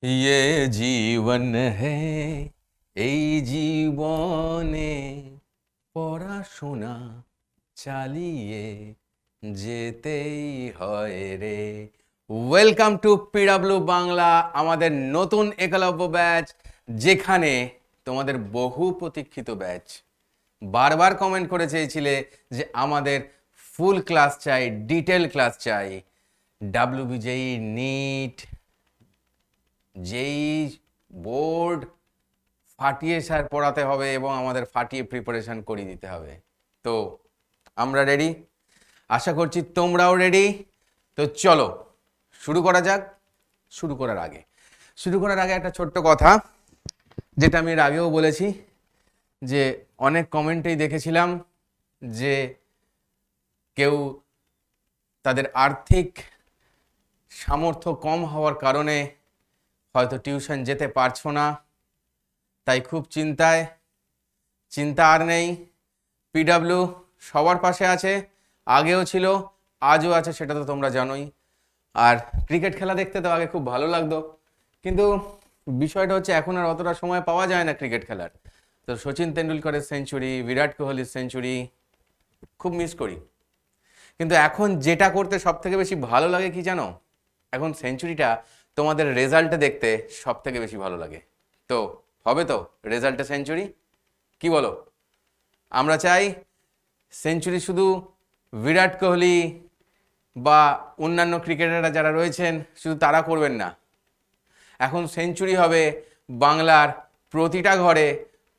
ये জীবন है এই জীবনে পড়াশোনা চালিয়ে যেতেই হয় রে। ওয়েলকাম টু পিডাব্লিউ বাংলা, আমাদের নতুন একলব্য ব্যাচ, যেখানে তোমাদের বহু প্রতীক্ষিত ব্যাচ। বারবার কমেন্ট করে চেয়েছিলে যে আমাদের ফুল ক্লাস চাই, ডিটেল ক্লাস চাই, ডাব্লিউবিজেই, নিট, যেই বোর্ড ফাটিয়ে স্যার পড়াতে হবে এবং আমাদের ফাটিয়ে প্রিপারেশন করিয়ে দিতে হবে। তো আমরা রেডি, আশা করছি তোমরাও রেডি। তো চলো শুরু করা যাক। শুরু করার আগে একটা ছোট্ট কথা, যেটা আমি এর আগেও বলেছি, যে অনেক কমেন্টেই দেখেছিলাম যে কেউ তাদের আর্থিক সামর্থ্য কম হওয়ার কারণে হয়তো টিউশন যেতে পারছো না, তাই খুব চিন্তা আর নেই। পিডাব্লিউ সবার পাশে আছে, আগেও ছিল, আজও আছে, সেটা তো তোমরা জানোই। আর ক্রিকেট খেলা দেখতে তো আগে খুব ভালো লাগতো, কিন্তু বিষয়টা হচ্ছে এখন আর অতটা সময় পাওয়া যায় না ক্রিকেট খেলার। তো সচিন তেন্ডুলকরের সেঞ্চুরি, বিরাট কোহলির সেঞ্চুরি খুব মিস করি। কিন্তু এখন যেটা করতে সব থেকে বেশি ভালো লাগে কি জানো? এখন সেঞ্চুরিটা তোমাদের রেজাল্টে দেখতে সব থেকে বেশি ভালো লাগে। তো হবে তো রেজাল্টে সেঞ্চুরি, কি বলো? আমরা চাই সেঞ্চুরি শুধু বিরাট কোহলি বা অন্যান্য ক্রিকেটাররা যারা রয়েছেন শুধু তারা করবেন না, এখন সেঞ্চুরি হবে বাংলার প্রতিটা ঘরে,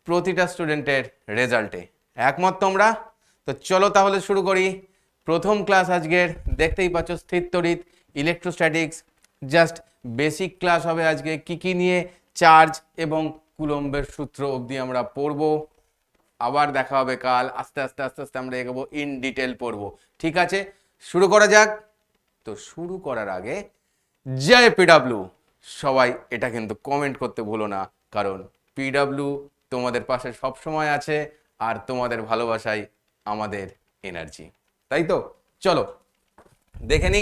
প্রতিটা স্টুডেন্টের রেজাল্টে। একমত তোমরা? তো চলো তাহলে শুরু করি। প্রথম ক্লাস আজকের, দেখতেই পাচ্ছ, স্থিরতড়িৎ, ইলেকট্রোস্ট্যাটিক্স, জাস্ট বেসিক ক্লাস হবে আজকে। কি নিয়ে? চার্জ এবং কুলম্বের সূত্র অবধি আমরা পড়বো। আবার দেখা হবে কাল। আস্তে আস্তে আমরা এগোবো, ইন ডিটেল পড়বো। ঠিক আছে, শুরু করা যাক। তো শুরু করার আগে জয় পিডাব্লিউ, সবাই এটা কিন্তু কমেন্ট করতে ভুলো না, কারণ পিডাব্লিউ তোমাদের পাশে সব সময় আছে, আর তোমাদের ভালোবাসাই আমাদের এনার্জি। তাই তো চলো দেখে নি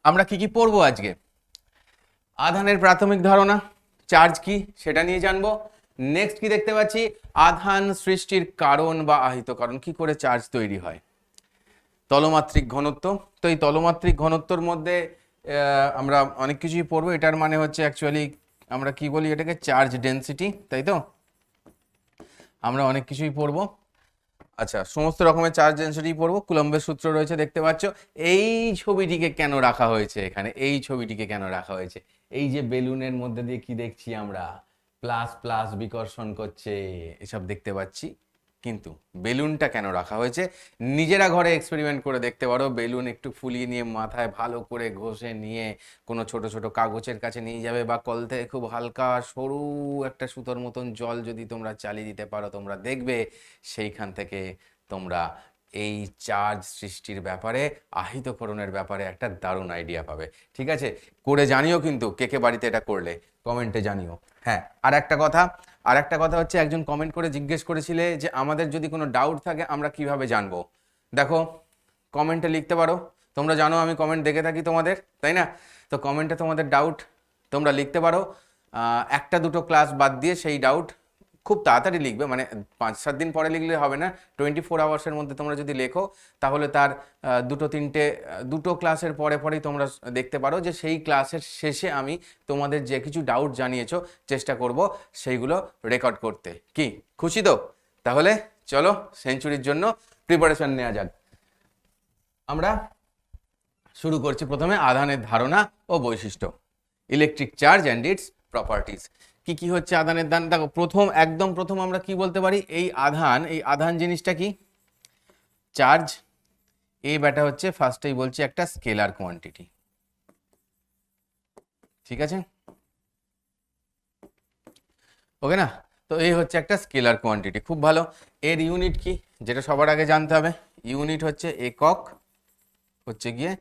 আমরা কি পড়বো আজকে। আধানের প্রাথমিক ধারণা, চার্জ কি সেটা নিয়ে জানবো। নেক্সট কি দেখতে পাচ্ছি? আধান সৃষ্টির কারণ বা আহিত কারণ, কি করে চার্জ তৈরি হয়। তলমাত্রিক ঘনত্ব, তো এই তলমাত্রিক ঘনত্বর মধ্যে আমরা অনেক কিছুই পড়বো। এটার মানে হচ্ছে অ্যাকচুয়ালি আমরা কি বলি এটাকে, চার্জ ডেনসিটি, তাই তো? আমরা অনেক কিছুই পড়বো। আচ্ছা, সমস্ত রকমের চার্জ ডেনসিটি পড়বো। কুলম্বের সূত্র রয়েছে, দেখতে পাচ্ছ। এই ছবিটিকে কেন রাখা হয়েছে এখানে? এই ছবিটিকে কেন রাখা হয়েছে? এই যে বেলুনের মধ্যে দিয়ে কি দেখছি আমরা, প্লাস প্লাস বিকর্ষণ করছে, এসব দেখতে পাচ্ছি। কিন্তু বেলুনটা কেন রাখা হয়েছে নিজেরা ঘরে এক্সপেরিমেন্ট করে দেখতে পারো। বেলুন একটু ফুলিয়ে নিয়ে মাথায় ভালো করে ঘষে নিয়ে কোনো ছোট ছোট কাগজের কাছে নিয়ে যাবে, বা কল থেকে খুব হালকা সরু একটা সুতোর মতন জল যদি তোমরা চালিয়ে দিতে পারো, তোমরা দেখবে সেইখান থেকে তোমরা এই চার্জ সৃষ্টির ব্যাপারে, আহিতকরণের ব্যাপারে একটা দারুণ আইডিয়া পাবে। ঠিক আছে, করে জানিও কিন্তু কে বাড়িতে এটা করলে, কমেন্টে জানিও। হ্যাঁ, আর একটা কথা হচ্ছে, একজন কমেন্ট করে জিজ্ঞেস করেছিলে যে আমাদের যদি কোনো ডাউট থাকে আমরা কিভাবে জানবো। দেখো, কমেন্টে লিখতে পারো। তোমরা জানো আমি কমেন্ট দেখে থাকি তোমাদের, তাই না? তো কমেন্টে তোমাদের ডাউট তোমরা লিখতে পারো। একটা দুটো ক্লাস বাদ দিয়ে সেই ডাউট খুব তাড়াতাড়ি লিখবে, মানে 5-7 দিন পরে লিখলে হবে না। 24 আওয়ার্সের মধ্যে তোমরা যদি লেখো, তাহলে তার দুটো ক্লাসের পরেই তোমরা দেখতে পারো যে সেই ক্লাসের শেষে আমি তোমাদের যে কিছু ডাউট জানিয়েছো চেষ্টা করব সেইগুলো রেকর্ড করতে। কি খুশি তো? তাহলে চলো সেঞ্চুরির জন্য প্রিপারেশন নেওয়া যাক। আমরা শুরু করছি প্রথমে আধানের ধারণা ও বৈশিষ্ট্য, electric charge and it's properties. কি হচ্ছে আধানের দান? দেখো, একদম প্রথম আমরা কি বলতে পারি, এই আধান জিনিসটা কি? চার্জ এ ব্যাটা হচ্ছে, ফার্স্টেই বলছি, একটা স্কেলার কোয়ান্টিটি। ঠিক আছে, ওকে না? তো এই হচ্ছে একটা স্কেলার কোয়ান্টিটি, খুব ভালো। এর ইউনিট কি, যেটা সবার আগে জানতে হবে, ইউনিট হচ্ছে একক, হচ্ছে গিয়ে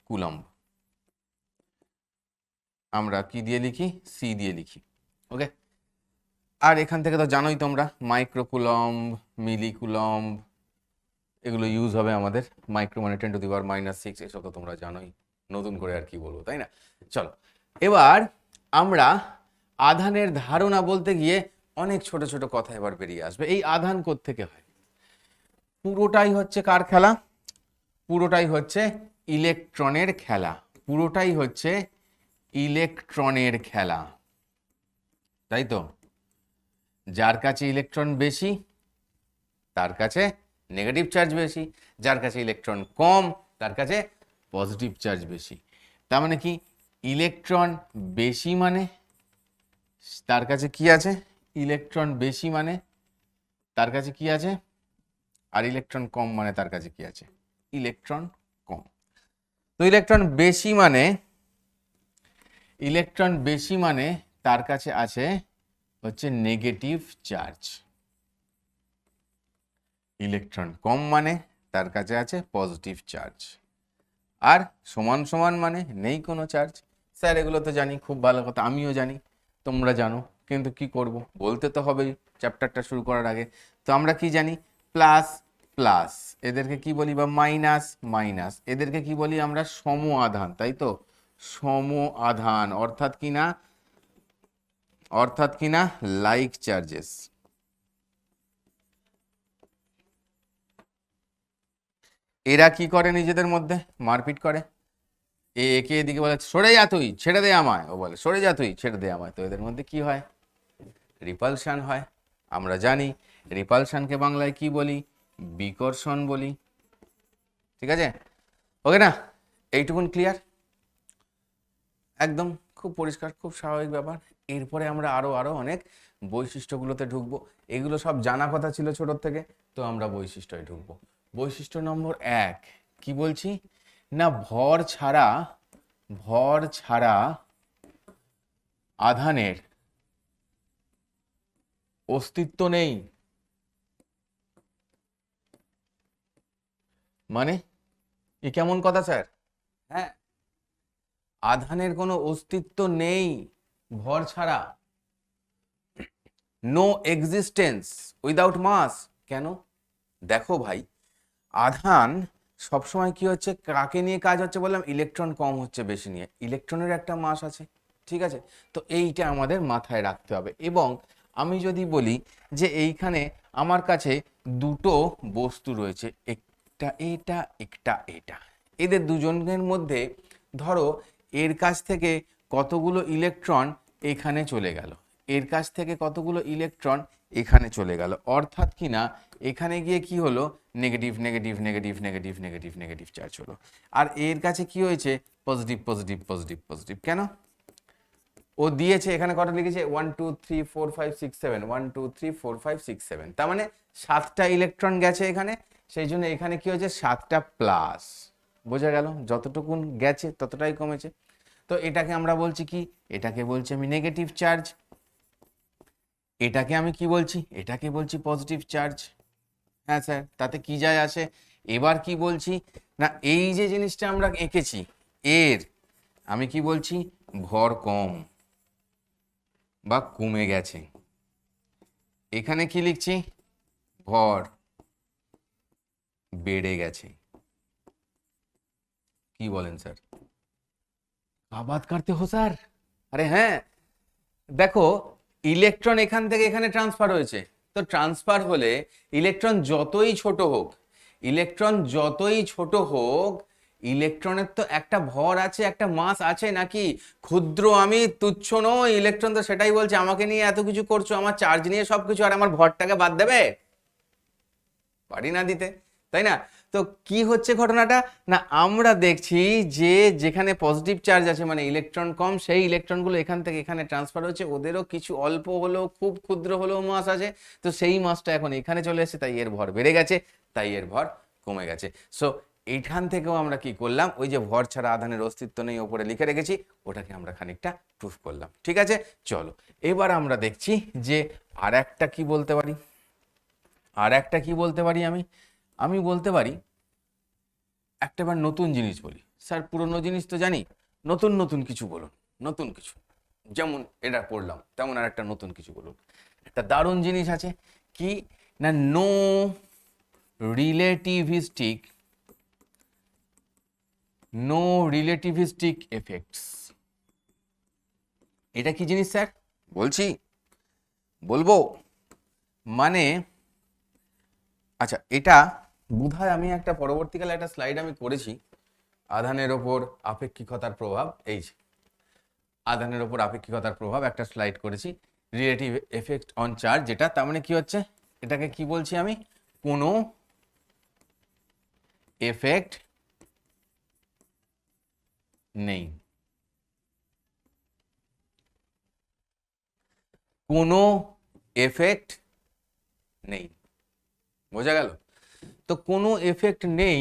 কুলম্ব। আমরা কি দিয়ে লিখি? সি দিয়ে লিখি। ওকে, আর এখান থেকে তো জানোই তোমরা, মাইক্রোকুলম্ব, মিলিকুলম্ব, এগুলো ইউজ হবে আমাদের। মাইক্রো মানে 10⁻⁻⁶, এসব তো তোমরা জানোই, নতুন করে আর কি বলবো, তাই না? চলো এবার আমরা আধানের ধারণা বলতে গিয়ে অনেক ছোট ছোট কথা এবার বেরিয়ে আসবে। এই আধান কোত্থেকে হয়? পুরোটাই হচ্ছে কার খেলা? পুরোটাই হচ্ছে ইলেকট্রনের খেলা। পুরোটাই হচ্ছে ইলেকট্রনের খেলা, তাই তো? যার কাছে ইলেকট্রন বেশি তার কাছে নেগেটিভ চার্জ বেশি, যার কাছে ইলেকট্রন কম তার কাছে পজিটিভ চার্জ বেশি। তার মানে কি, ইলেকট্রন বেশি মানে তার কাছে কি আছে? ইলেকট্রন বেশি মানে তার কাছে কি আছে? আর ইলেকট্রন কম মানে তার কাছে কি আছে? ইলেকট্রন কম। তো ইলেকট্রন বেশি মানে তার কাছে আছে হচ্ছে নেগেটিভ চার্জ। ইলেকট্রন কম মানে তার কাছে আছে পজিটিভ চার্জ। আর সমান সমান মানে নেই কোনো চার্জ। স্যার এগুলো তো জানি, খুব ভালো কথা, আমিও জানি, তোমরা জানো, কিন্তু কি করব, বলতে তো হবেই চ্যাপ্টারটা শুরু করার আগে। তো আমরা কি জানি? প্লাস প্লাস এদেরকে কি বলি, বা মাইনাস মাইনাস এদেরকে কি বলি আমরা? সম আধান, তাই তো? সম আধান অর্থাৎ কি না লাইক চার্জেস। এরা কি করে? নিজেদের মধ্যে মারপিট করে। একে এদিকে বলে সরে যা তুই, ছেড়ে দে আমায়, ও বলে সরে যা তুই, ছেড়ে দে আমায়। তো এদের মধ্যে কি হয়? রিপালশন হয়। আমরা জানি রিপালশনকে বাংলায় কি বলি? বিকর্ষণ বলি। ঠিক আছে, ওকে না? এইটুকুন ক্লিয়ার? একদম খুব পরিষ্কার, খুব স্বাভাবিক ব্যাপার। এরপরে আমরা আরো আরো অনেক বৈশিষ্ট্যগুলোতে ঢুকবো। এগুলো সব জানা কথা ছিল ছোটোর থেকে, তো আমরা বৈশিষ্ট্যে ঢুকবো। বৈশিষ্ট্য নম্বর 1 কি বলছি না, ভর ছাড়া আধানের অস্তিত্ব নেই। মানে এ কেমন কথা স্যার? হ্যাঁ, আধানের কোনো অস্তিত্ব নেই ভর ছাড়া। নো এক্সিস্টেন্স উইদাউট মাস। কেন? দেখো ভাই, আধান সবসময় কি হচ্ছে, কাকে নিয়ে কাজ হচ্ছে বললাম? ইলেকট্রন কম হচ্ছে বেশি নিয়ে। ইলেকট্রনের একটা মাস আছে, ঠিক আছে? তো এইটা আমাদের মাথায় রাখতে হবে। এবং আমি যদি বলি যে এইখানে আমার কাছে দুটো বস্তু রয়েছে, একটা এটা একটা এটা, এদের দুজনের মধ্যে ধরো এর কাছ থেকে কতগুলো ইলেকট্রন এখানে চলে গেল, এর কাছ থেকে কতগুলো ইলেকট্রন এখানে চলে গেল, অর্থাৎ কি না এখানে গিয়ে কি হলো? Negative negative negative negative negative negative charge হলো। আর এর কাছে কি হয়েছে? Positive positive positive positive. কেন? ও দিয়েছে এখানে কত লিখেছে? 1 2 3 4 5 6 7, 1 2 3 4 5 6 7, তার মানে 7টা ইলেকট্রন গেছে এখানে। সেই জন্য এখানে কি হয়েছে? 7টা প্লাস। বোঝা গেল? যতটুকুন গেছে ততটাই কমেছে। তো এটাকে আমরা বলছি কি? এটাকে বলছি আমি নেগেটিভ চার্জ। এটাকে আমি কি বলছি? এটাকে বলছি পজিটিভ চার্জ। হ্যাঁ স্যার, তাতে কি যায় আসে? এবার কি বলছি না, এই যে জিনিসটা আমরা এঁকেছি এর আমি কি বলছি? ভর কম বা কমে গেছে। এখানে কি লিখছি? ভর বেড়ে গেছে। কি বলেন স্যার? আবাদ কাটতে হো স্যার? আরে হ্যাঁ, দেখো ইলেকট্রন এখান থেকে এখানে ট্রান্সফার হয়েছে। তো ট্রান্সফার হলে ইলেকট্রন যতই ছোট হোক, ইলেকট্রনের তো একটা ভর আছে, একটা মাস আছে নাকি? ক্ষুদ্র আমি, তুচ্ছ নই। ইলেকট্রন তো সেটাই বলছে, আমাকে নিয়ে এত কিছু করছো, আমার চার্জ নিয়ে সবকিছু, আর আমার ভরটাকে বাদ দেবে? পারি না দিতে, তাই না? তো কি হচ্ছে ঘটনাটা না, আমরা দেখছি যে যেখানে পজিটিভ চার্জ আছে মানে ইলেকট্রন কম, সেই ইলেকট্রনগুলো এখান থেকে এখানে ট্রান্সফার হচ্ছে, ওদেরও কিছু অল্প হলেও, খুব ক্ষুদ্র হলেও মাস আছে। তো সেই মাসটা এখন এখানে চলে এসেছে, তাই এর ভর বেড়ে গেছে, তাই এর ভর কমে গেছে। সো এইখান থেকেও আমরা কি করলাম? ওই যে ভর ছাড়া আধানের অস্তিত্ব নেই ওপরে লিখে রেখেছি, ওটাকে আমরা খানিকটা প্রুফ করলাম। ঠিক আছে, চলো এবার আমরা দেখছি যে আর একটা কি বলতে পারি। আমি বলতে পারি একটা বার নতুন জিনিস বলি। স্যার পুরনো জিনিস তো জানি, নতুন নতুন কিছু বলুন। নতুন কিছু, যেমন এটা পড়লাম তেমন আর একটা নতুন কিছু বলুন। একটা দারুণ জিনিস আছে কি না, নো রিলেটিভিস্টিক এফেক্টস। এটা কি জিনিস স্যার? বলছি, বলবো, মানে আচ্ছা, এটা বোধহয় আমি একটা পরবর্তীকালে একটা স্লাইড আমি করেছি, আধানের ওপর আপেক্ষিকতার প্রভাব। এই যে আধানের ওপর আপেক্ষিকতার প্রভাব একটা স্লাইড করেছি, রিলেটিভ এফেক্ট অন চার্জ, যেটা তার মানে কি হচ্ছে, এটাকে কি বলছি আমি, কোনো এফেক্ট নেই, কোনো এফেক্ট নেই। বোঝা গেল? তো কোনো এফেক্ট নেই,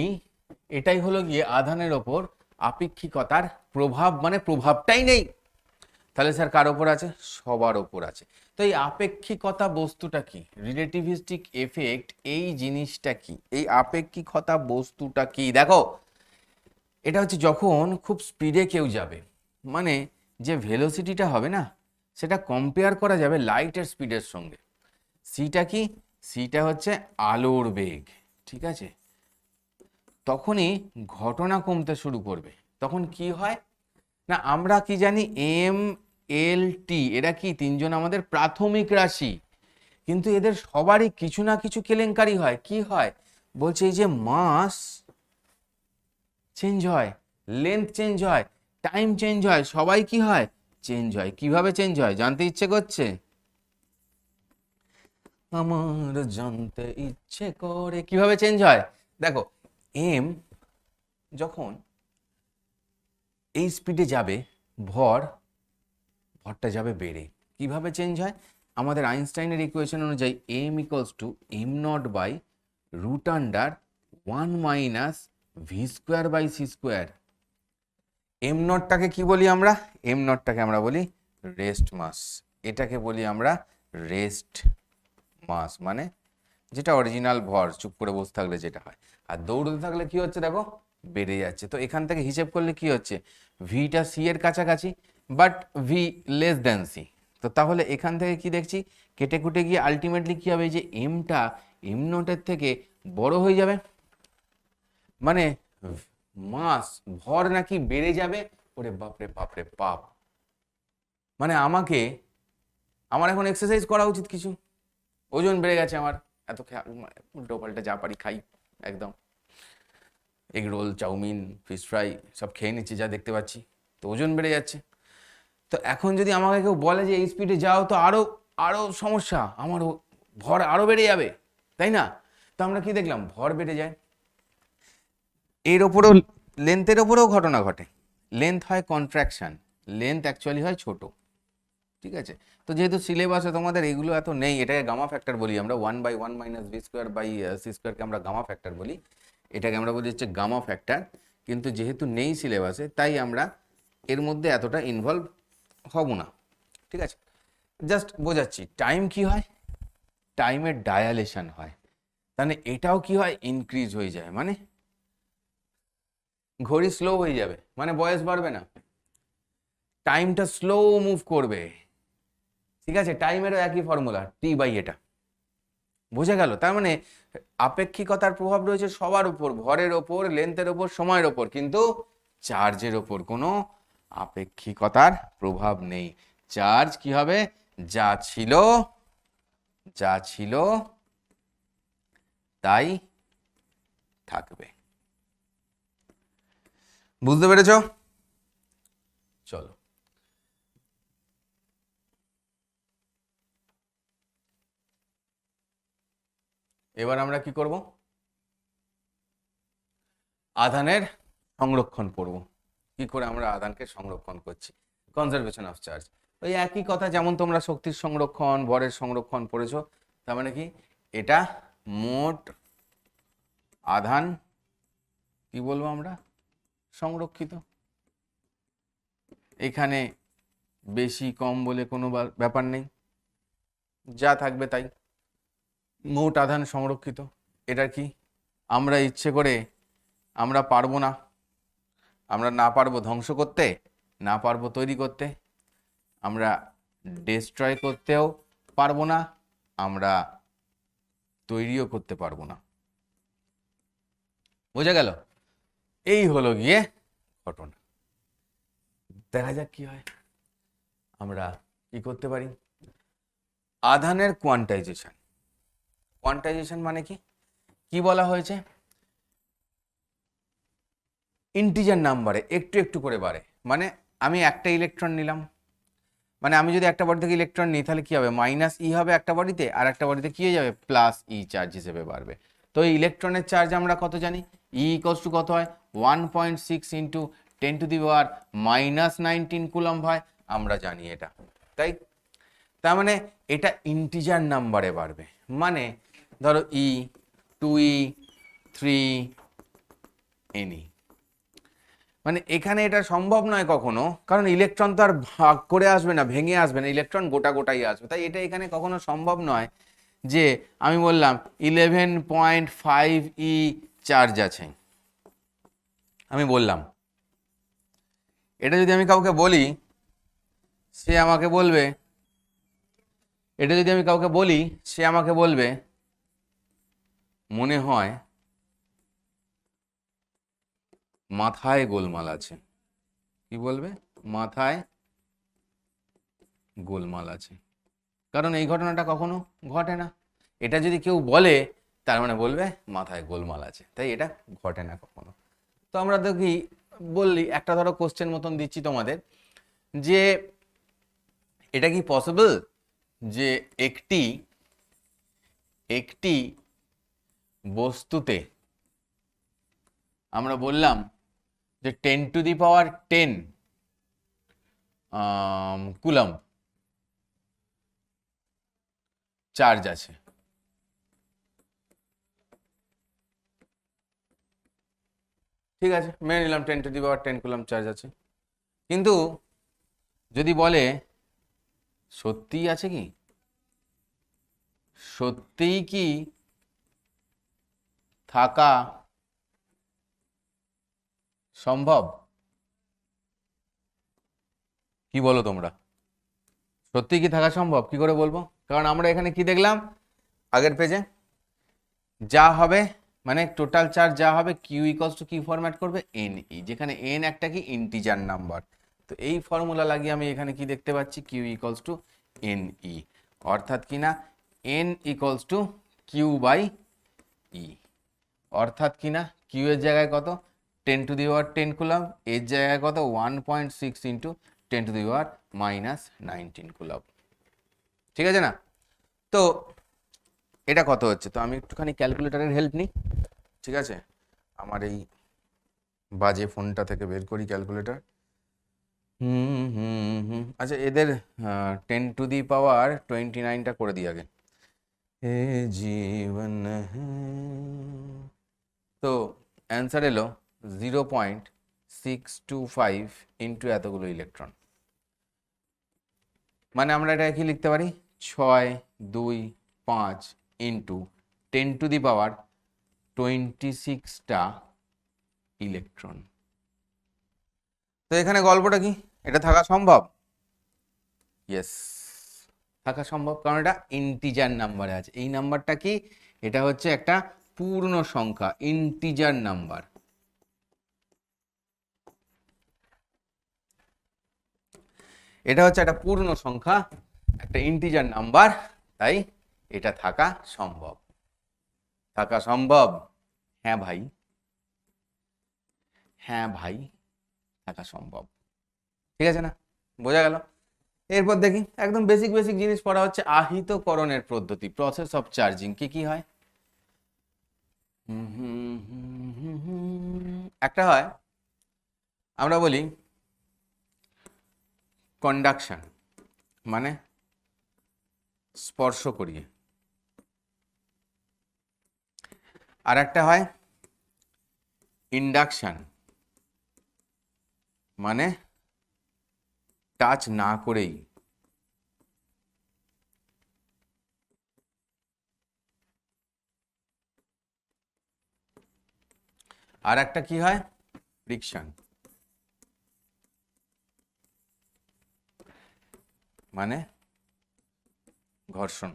এটাই হলো গিয়ে আধানের ওপর আপেক্ষিকতার প্রভাব, মানে প্রভাবটাই নেই। তাহলে স্যার কার ওপর আছে? সবার ওপর আছে। তো এই আপেক্ষিকতা বস্তুটা কি, রিলেটিভিস্টিক এফেক্ট এই জিনিসটা কি, এই আপেক্ষিকতা বস্তুটা কি? দেখো, এটা হচ্ছে যখন খুব স্পিডে কেউ যাবে, মানে যে ভেলোসিটিটা হবে না, সেটা কম্পেয়ার করা যাবে লাইটের স্পিডের সঙ্গে। সিটা কি? সিটা হচ্ছে আলোর বেগ, ঠিক আছে? তখনই ঘটনা কমতে শুরু করবে। তখন কি হয় না, আমরা কি জানি, এম এল টি, এরা কি তিনজন আমাদের প্রাথমিক রাশি, কিন্তু এদের সবারই কিছু না কিছু কেলেঙ্কারি হয়। কি হয় বলছে, এই যে মাস চেঞ্জ হয়, লেন্থ চেঞ্জ হয়, টাইম চেঞ্জ হয়, সবাই কি হয়, চেঞ্জ হয়। কিভাবে চেঞ্জ হয় জানতে ইচ্ছে করছে? আমার জানতে ইচ্ছে করে কিভাবে চেঞ্জ হয়। দেখো, এম যখন এই স্পিডে যাবে, ভরটা যাবে বেড়ে। কিভাবে চেঞ্জ হয়? আমাদের আইনস্টাইনের ইকুয়েশন অনুযায়ী M equals to M not by root under 1 minus V square by C square. M নটটাকে কি বলি আমরা? এম নটটাকে আমরা বলি রেস্ট মাস। এটাকে বলি আমরা রেস্ট মাস, মানে যেটা অরিজিনাল ভর, চুপ করে বসে থাকলে যেটা হয়। আর দৌড়তে থাকলে কি হচ্ছে দেখো, বেড়ে যাচ্ছে। তো এখান থেকে হিসেব করলে কি হচ্ছে, ভিটা সি এর কাছাকাছি, but V less than C. তো তাহলে এখান থেকে কি দেখছি, কেটে কুটে গিয়ে আলটিমেটলি কি হবে, যে এমটা এম নটের থেকে বড় হয়ে যাবে, মানে মাস, ভর নাকি বেড়ে যাবে। ওরে বাপরে বাপরে বাপ, মানে আমার এখন এক্সারসাইজ করা উচিত কিছু, ওজন বেড়ে গেছে আমার, এত উল্টো পাল্টা যা পারি খাই, একদম egg roll, chow mein, fish fry সব খেয়ে নিচ্ছি যা দেখতে পাচ্ছি, তো ওজন বেড়ে যাচ্ছে। তো এখন যদি আমাকে কেউ বলে যে এই স্পিডে যাও, তো আরো আরো সমস্যা, আমার ভর আরো বেড়ে যাবে, তাই না? তো আমরা কি দেখলাম, ভর বেড়ে যায়, এর ওপরেও লেন্থের ওপরেও ঘটনা ঘটে। লেন্থ হয় কন্ট্রাকশন, লেন্থ অ্যাকচুয়ালি হয় ছোট, ঠিক আছে? তো যেহেতু সিলেবাসে তোমাদের এগুলো এত নেই, এটাকে গামা ফ্যাক্টর বলি আমরা, 1/1 minus V square by C স্কোয়ারকে আমরা গামা ফ্যাক্টর বলি, এটাকে আমরা বলি হচ্ছে গামা ফ্যাক্টর। কিন্তু যেহেতু নেই সিলেবাসে, তাই আমরা এর মধ্যে এতটা ইনভলভ হব না, ঠিক আছে? জাস্ট বোঝাচ্ছি, টাইম কি হয়, টাইমের ডায়ালেশন হয়, তাহলে এটাও কি হয়, ইনক্রিজ হয়ে যায়, মানে ঘড়ি স্লো হয়ে যাবে, মানে বয়স বাড়বে না, টাইমটা স্লো মুভ করবে, ঠিক আছে? টাইমেরও একই ফর্মুলা, টি বাই এটা। বোঝা গেল? তার মানে আপেক্ষিকতার প্রভাব রয়েছে সবার উপর, ভরের ওপর, লেন্থের ওপর, সময়ের ওপর, কিন্তু চার্জের ওপর কোনো আপেক্ষিকতার প্রভাব নেই। চার্জ কি হবে, যা ছিল তাই থাকবে। বুঝতে পেরেছ? চলো, এবার আমরা কি করব, আধানের সংরক্ষণ করব। কি করে আমরা আধানকে সংরক্ষণ করছি, কনজারভেশন অফ চার্জ। ওই একই কথা, যেমন তোমরা শক্তির সংরক্ষণ, ভরের সংরক্ষণ পড়েছো। তার মানে কি, এটা মোট আধান কি বলবো আমরা, সংরক্ষিত। এখানে বেশি কম বলে কোনো ব্যাপার নেই, যা থাকবে তাই, মোট আধান সংরক্ষিত। এটা কি আমরা ইচ্ছে করে, আমরা পারবো না, আমরা না পারবো ধ্বংস করতে, না পারবো তৈরি করতে, আমরা ডিস্ট্রয় করতেও পারবো না, আমরা তৈরিও করতে পারবো না। বোঝা গেল? এই হলো গিয়ে ঘটনা। দেখা যাক কি হয়। আমরা কি করতে পারি, আধানের কোয়ান্টাইজেশন। কোয়ান্টাইজেশন মানে কি, কি বলা হয়েছে, ইন্টিজার নাম্বারে একটু একটু করে বাড়ে। মানে আমি একটা ইলেকট্রন নিলাম, মানে আমি যদি একটা বডি থেকে ইলেকট্রন নিই তাহলে কি হবে, মাইনাস ই হবে একটা বডিতে, আর একটা বডিতে কি হয়ে যাবে, প্লাস ই চার্জ হিসেবে বাড়বে। তো এই ইলেকট্রনের চার্জ আমরা কত জানি, ই ইকোয়ালস টু কত হয়, 1.6 ইন্টু 10⁻⁻19 কুলম্ব হয়, আমরা জানি এটা, তাই। তার মানে এটা ইন্টিজার নাম্বারে বাড়বে, মানে ধরো ই, 2e, 3ne। মানে এখানে এটা সম্ভব নয় কখনো, কারণ ইলেকট্রন তো আর ভাগ করে আসবে না, ভেঙে আসবে না, ইলেকট্রন গোটা গোটাই আসবে, তাই এটা এখানে কখনো সম্ভব নয় যে আমি বললাম 11.5e চার্জ আছে, আমি বললাম, এটা যদি আমি কাউকে বলি, সে আমাকে বলবে, এটা যদি আমি কাউকে বলি, সে আমাকে বলবে মনে হয় মাথায় গোলমাল আছে। কি বলবে, মাথায় গোলমাল আছে, কারণ এই ঘটনাটা কখনো ঘটে না। এটা যদি কেউ বলে তার মানে বলবে মাথায় গোলমাল আছে, তাই এটা ঘটে না কখনো। তো আমরা তো কি বললি, একটা ধরো কোশ্চেন মতন দিচ্ছি তোমাদের, যে এটা কি পসিবল যে একটি একটি বস্তুতে আমরা বললাম যে 10⁻10 কুলম্ব চার্জ আছে, ঠিক আছে, মেনে নিলাম 10⁻10 কুলম্ব চার্জ আছে, কিন্তু যদি বলে সত্যিই আছে, কি সত্যিই কি থাকা সম্ভব, কি বলো তোমরা, সত্যি কি থাকা সম্ভব, কি করে বলবো, কারণ আমরা এখানে কি দেখলাম আগের পেজে, যা হবে মানে টোটাল চার্জ যা হবে কিউ ইকুয়ালস টু কি ফরম্যাট করবে, এন ই, যেখানে এন একটা কি ইন্টিজার নাম্বার, তো এই ফর্মুলা লাগিয়ে আমি এখানে কি দেখতে পাচ্ছি, Q equals to N E, অর্থাৎ কি না N equals to Q by E, অর্থাৎ কি না কিউ এর জায়গায় কত 10⁻10 কুলম্ব, এর জায়গায় কত 1.6 ইন্টু 10⁻⁻19 কুলম্ব, ঠিক আছে না। তো এটা কত হচ্ছে, তো আমি একটুখানি ক্যালকুলেটরের হেল্প নিই, ঠিক আছে, আমার এই বাজে ফোনটা থেকে বের করি ক্যালকুলেটর। আচ্ছা, এদের 10⁻29টা করে দিই আগে, এ জীবন তো অ্যান্সার এলো 0.625 ইন্টু এতগুলো ইলেকট্রন, মানে আমরা এটা কি লিখতে পারি, 625 ইন্টু 10⁻26টা ইলেকট্রন। তো এখানে গল্পটা কি, এটা থাকা সম্ভব, ইয়েস থাকা সম্ভব, কারণ এটা ইন্টিজার নাম্বারে আছে, এই নাম্বারটা কি, এটা হচ্ছে একটা পূর্ণ সংখ্যা, ইন্টিজার নাম্বার, এটা হচ্ছে একটা পূর্ণ সংখ্যা, একটা ইন্টিজার নাম্বার, তাই এটা থাকা সম্ভব, থাকা সম্ভব, হ্যাঁ ভাই, হ্যাঁ ভাই থাকা সম্ভব, ঠিক আছে না, বোঝা গেল। এরপর দেখি একদম বেসিক বেসিক জিনিস পড়া হচ্ছে, আহিতকরণের পদ্ধতি, প্রসেস অফ চার্জিং, কি কি হয়। একটা হয় আমরা বলি কন্ডাকশন, মানে স্পর্শ করিয়ে, আর একটা হয় ইন্ডাকশন, মানে টাচ না করেই, আর একটা কি হয় ফ্রিকশন, মানে ঘর্ষণ,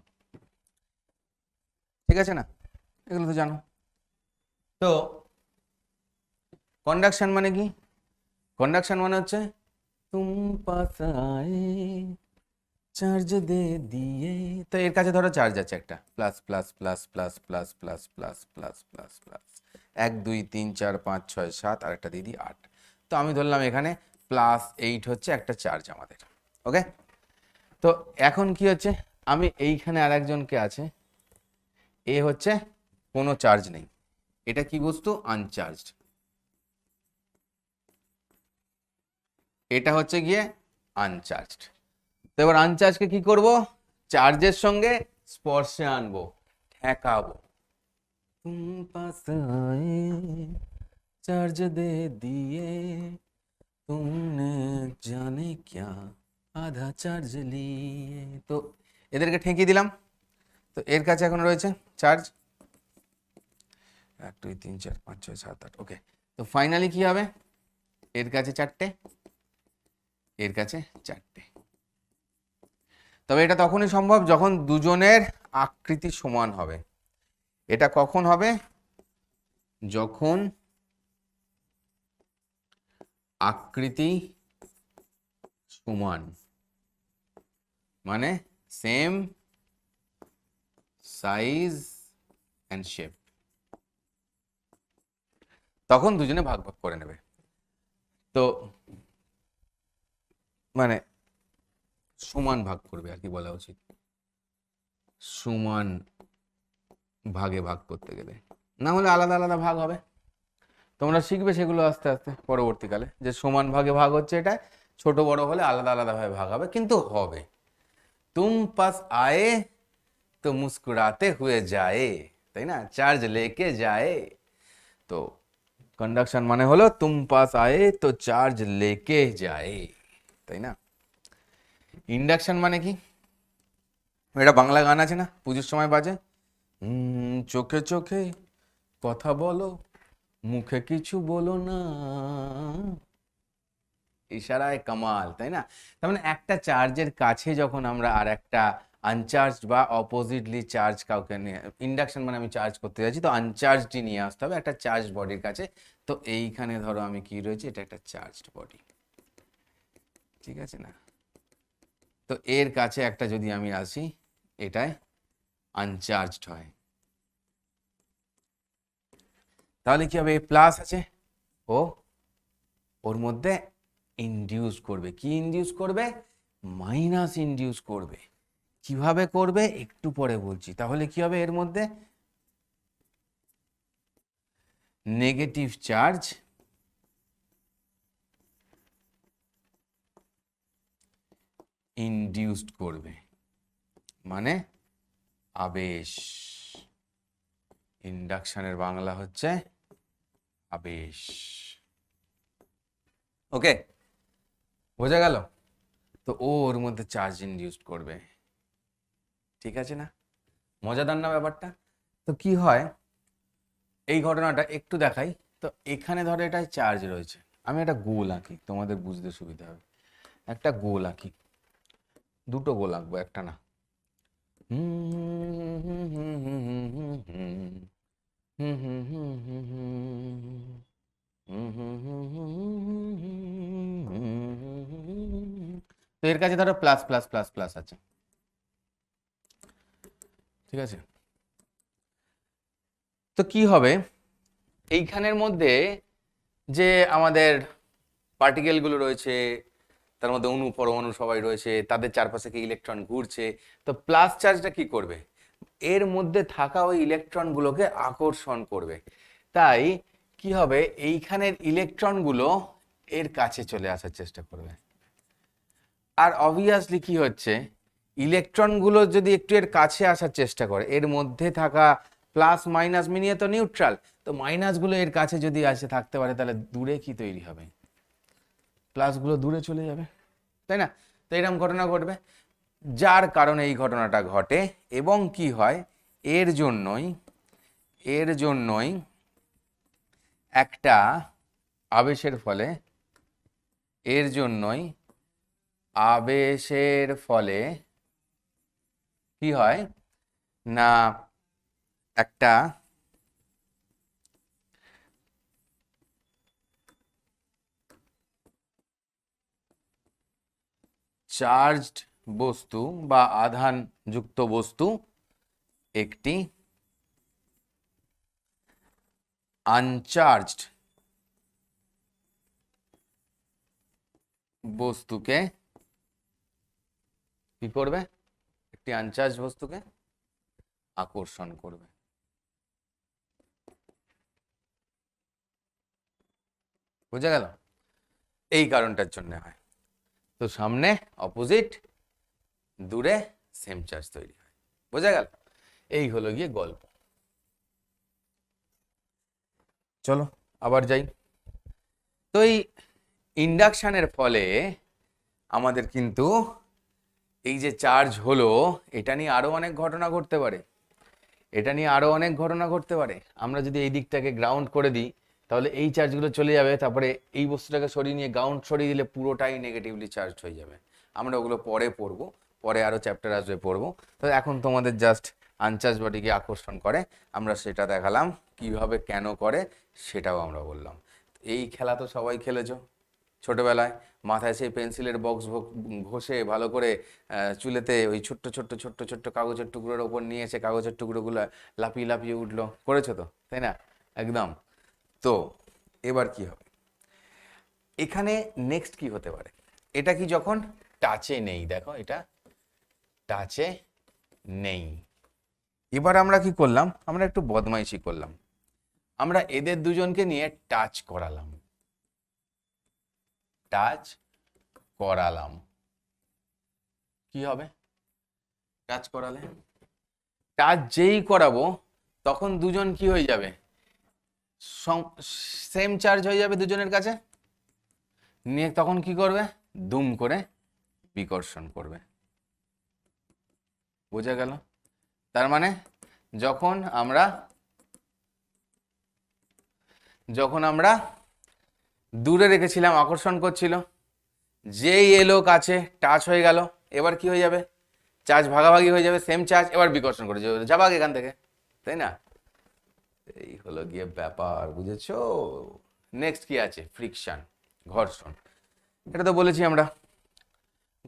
ঠিক আছে না, এগুলো তো জানো। তো কন্ডাকশন মানে কি, কন্ডাকশন মানে হচ্ছে তুম পাস আয়ে চার্জ দে দিয়ে। তো এর কাছে ধরো চার্জ আছে একটা, plus plus plus plus plus plus plus plus plus plus 1 2 3 4 5 6 7 আর একটা দিদি 8। তো আমি ধরলাম এখানে +8 হচ্ছে একটা চার্জ আমাদের। ওকে, তো এখন কি হচ্ছে, আমি এইখানে আর একজনকে আছে, এ হচ্ছে কোনো চার্জ নেই, এটা কি বস্তু, আনচার্জড। এটা হচ্ছে গিয়ে আনচার্জড। তো এবার আনচার্জকে কি করব, চার্জের সঙ্গে স্পর্শে আনবো, ঠেকাবো। তুম পাস আয়ে চার্জ দে দিয়ে তুমনে জানে ক্যা আধা চার্জ লিয়ে। তো এদেরকে ঠেকিয়ে দিলাম। তো এর কাছে এখন রয়েছে চার্জ 1 2 3 4 5 6 7 8। ওকে, তো ফাইনালি কি হবে, এর কাছে 4টে, এর কাছে 4টে। তবে এটা তখনই সম্ভব যখন দুজনের আকৃতি সমান হবে। এটা কখন হবে, যখন আকৃতি সমান, মানে সেম সাইজ অ্যান্ড শেপ, তখন দুজনে ভাগ ভাগ করে নেবে। তো মানে সমান ভাগ করবে আর কি বলা উচিত, সমান ভাগে ভাগ করতে গেলে, না হলে আলাদা আলাদা ভাগ হবে। তোমরা শিখবে সেগুলো আস্তে আস্তে পরবর্তীকালে, যে সমান ভাগে ভাগ হচ্ছে, এটা ছোট বড় হলে আলাদা আলাদা ভাবে ভাগ হবে, কিন্তু হবে। তুম পাস আয়ে তো মুস্কুরাতে হুয়ে যায়, তাই না, চার্জ লেকে যায়। তো কন্ডাকশন মানে হলো তুম পাস আয়ে তো চার্জ লেকে যায়, তাই না। ইন্ডাকশন মানে কি, এটা বাংলা গান আছে না, পুজোর সময় বাজে, চোখে চোখে কথা বলো, মুখে কিছু বলো না, ইশারায় কামাল, তাই না। তার মানে একটা চার্জের কাছে যখন আমরা আর একটা আনচার্জ বা অপোজিটলি চার্জ কাউকে নিয়ে, ইন্ডাকশন মানে আমি চার্জ করতে যাচ্ছি, তো আনচার্জটি নিয়ে আসতে হবে একটা চার্জ বডির কাছে। তো এইখানে ধরো আমি কি রয়েছে, এটা একটা চার্জড বডি, ঠিক আছে না। তো এর কাছে একটা যদি আমি আসি, এটায় আনচার্জড হয়, তাহলে কি হবে, প্লাস আছে, ও ওর মধ্যে ইনডিউস করবে, কি ইনডিউস করবে, মাইনাস ইনডিউস করবে। কিভাবে করবে একটু পরে বলছি। তাহলে কি হবে, এর মধ্যে নেগেটিভ চার্জ ইনডিউসড করবে, মানে আবেশ। ইন্ডাকশনের বাংলা হচ্ছে আবেশ। ওকে, বোঝা গেল। তো ওর মধ্যে চার্জ ইনডিউসড করবে, ঠিক আছে না, মজাদার না ব্যাপারটা। তো কি হয়, এই ঘটনাটা একটু দেখাই। তো এখানে ধরো এটায় চার্জ রয়েছে, আমি একটা গোল আঁকি, তোমাদের বুঝতে সুবিধা হবে। একটা গোল আঁকি, দুটো গোল আঁকবো, একটা না। তো এর কাছে ধরো প্লাস প্লাস প্লাস প্লাস আছে, ঠিক আছে। তো কি হবে, এইখানের মধ্যে যে আমাদের পার্টিকেলগুলো রয়েছে, তার মধ্যে অণু পরমাণু সবাই রয়েছে, তাদের চারপাশে কি ইলেকট্রন ঘুরছে। তো প্লাস চার্জটা কি করবে, এর মধ্যে থাকা ওই ইলেকট্রনগুলোকে আকর্ষণ করবে। তাই কি হবে, এইখানের ইলেকট্রনগুলো এর কাছে চলে আসার চেষ্টা করবে। আর অবভিয়াসলি কি হচ্ছে, ইলেকট্রনগুলো যদি একটু এর কাছে আসার চেষ্টা করে, এর মধ্যে থাকা প্লাস মাইনাস মিলিয়ে তো নিউট্রাল, তো মাইনাসগুলো এর কাছে যদি আসে থাকতে পারে, তাহলে দূরে কি তৈরি হবে, প্লাসগুলো দূরে চলে যাবে, তাই না। তো এরকম ঘটনা ঘটবে, যার কারণে এই ঘটনাটা ঘটে। এবং কি হয়, এর জন্যই একটা আবেশের ফলে, এর জন্যই আবেশের ফলে কি হয় না, একটা চার্জড বস্তু বা আধান যুক্ত বস্তু একটি আনচার্জড বস্তুকে কি করবে? একটি আনচার্জ বস্তুকে আকর্ষণ করবে। বুঝা গেল? এই কারণটার জন্য হয়। তো সামনে অপোজিট, দূরে সেম চার্জ তৈরি হয়। বোঝা গেল? এই হলো গিয়ে গল্প। চলো আবার যাই। তো এই ইন্ডাকশনের ফলে আমাদের কিন্তু এই যে চার্জ হলো, এটা নিয়ে আরো অনেক ঘটনা ঘটতে পারে। আমরা যদি এই দিকটাকে গ্রাউন্ড করে দিই, তাহলে এই চার্জগুলো চলে যাবে, তারপরে এই বস্তুটাকে সরিয়ে নিয়ে গ্রাউন্ড সরিয়ে দিলে পুরোটাই নেগেটিভলি চার্জ হয়ে যাবে। আমরা ওগুলো পরে পড়বো, পরে আরো চ্যাপ্টার আসবে পড়বো। তো এখন তোমাদের জাস্ট আনচার্জ বডিকে আকর্ষণ করে, আমরা সেটা দেখালাম। কিভাবে কেন করে সেটাও আমরা বললাম। এই খেলা তো সবাই খেলেছো ছোটবেলায়। মাথায় সেই পেন্সিলের বক্স ঘষে ভালো করে চুলেতে ওই ছোট্ট ছোট্ট ছোট্ট ছোট্ট কাগজের টুকরোর ওপর নিয়ে এসে কাগজের টুকরোগুলো লাফিয়ে লাফিয়ে উঠলো, করেছো তো, তাই না? একদম। তো এবার কি হবে এখানে? নেক্সট কি হতে পারে? এটা কি যখন টাচে নেই, দেখো এটা টাচে নেই। এবার আমরা কি করলাম? আমরা একটু বদমাইশি করলাম। আমরা এদের দুজনকে নিয়ে টাচ করালাম। কি হবে টাচ করালে? টাচ যেই করাবো তখন দুজন কি হয়ে যাবে? সেম চার্জ হয়ে যাবে দুজনের কাছে। নিয়ে তখন কি করবে? দুম করে বিকর্ষণ করবে। বোঝা গেল? তার মানে যখন আমরা দূরে রেখেছিলাম, আকর্ষণ করছিল, যেই এলো কাছে টাচ হয়ে গেল, এবার কি হয়ে যাবে? চার্জ ভাগাভাগি হয়ে যাবে, সেম চার্জ, এবার বিকর্ষণ করে যাবাক এখান থেকে, তাই না? এই হলো গিয়ে ব্যাপার, বুঝেছো? নেক্সট কি আছে? ফ্রিকশন, ঘর্ষণ। এটা তো বলেছি আমরা,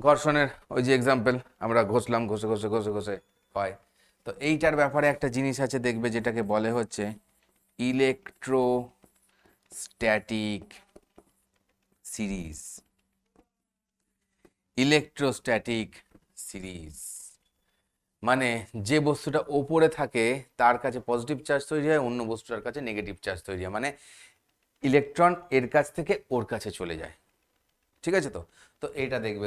ঘর্ষণের ওই যে এক্সাম্পল, আমরা ঘষলাম, ঘষে ঘষে ঘষে ঘষে হয়। তো এইটার ব্যাপারে একটা জিনিস আছে, দেখবে, যেটাকে বলে হচ্ছে ইলেকট্রোস্ট্যাটিক সিরিজ। ইলেকট্রোস্ট্যাটিক সিরিজ মানে যে বস্তুটা ওপরে থাকে তার কাছে পজিটিভ চার্জ তৈরি হয়, অন্য বস্তুটার কাছে নেগেটিভ চার্জ তৈরি হয়, মানে ইলেকট্রন এর কাছ থেকে ওর কাছে চলে যায়। ঠিক আছে? তো তো এটা দেখবে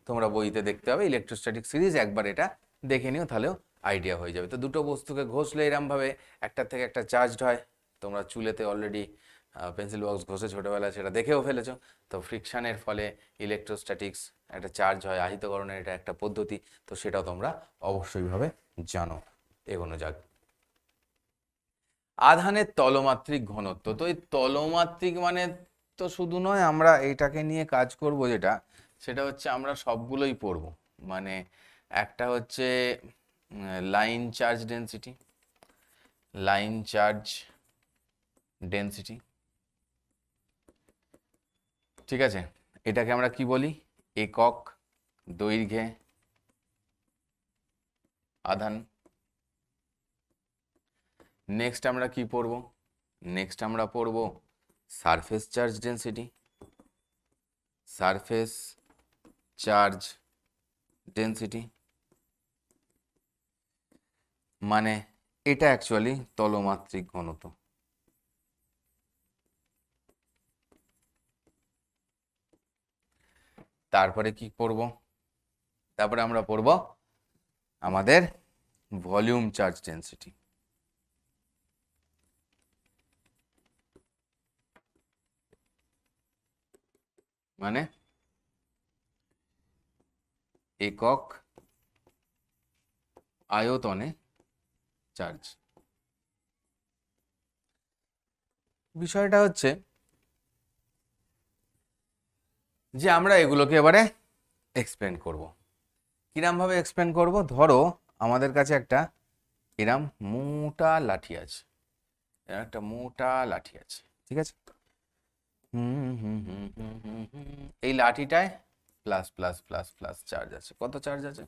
তোমরা বইতে দেখতে হবে ইলেকট্রোস্ট্যাটিক সিরিজ, একবার এটা দেখে নিও, তাহলেও আইডিয়া হয়ে যাবে। তো দুটো বস্তুকে ঘষলে এরমভাবে একটার থেকে একটা চার্জড হয়। তোমরা চুলেতে অলরেডি পেন্সিল বক্স ঘষে ছোটোবেলায় সেটা দেখেও ফেলেছো। তো ফ্রিকশানের ফলে ইলেকট্রোস্ট্যাটিক্স একটা চার্জ হয়, আহিতকরণের এটা একটা পদ্ধতি। তো সেটাও তোমরা অবশ্যইভাবে জানো। এগোনো যাক। আধানের তলমাত্রিক ঘনত্ব। তো এই তলমাত্রিক মানে তো শুধু নয়, আমরা এইটাকে নিয়ে কাজ করব, সেটা হচ্ছে আমরা সবগুলোই পড়ব। মানে একটা হচ্ছে লাইন চার্জ ডেন্সিটি, ঠিক আছে? এটাকে আমরা কি বলি? একক দৈর্ঘ্যে আধান। নেক্সট আমরা কি পড়ব? নেক্সট আমরা পড়ব surface charge density. Surface charge density মানে এটা অ্যাকচুয়ালি তলমাত্রিক ঘনত্ব। তারপরে কি পড়ব? তারপরে আমরা পড়ব আমাদের ভলিউম চার্জ ডেন্সিটি। মানে একক আয়তনে চার্জ। বিষয়টা হচ্ছে যে আমরা এগুলোকে এবারে এক্সপ্লেন করব। কিরম ভাবে এক্সপ্লেন করব? ধরো আমাদের কাছে একটা এরম মোটা লাঠি আছে, ঠিক আছে? এই লাঠিটায় plus plus plus plus charge আছে। কত চার্জ আছে?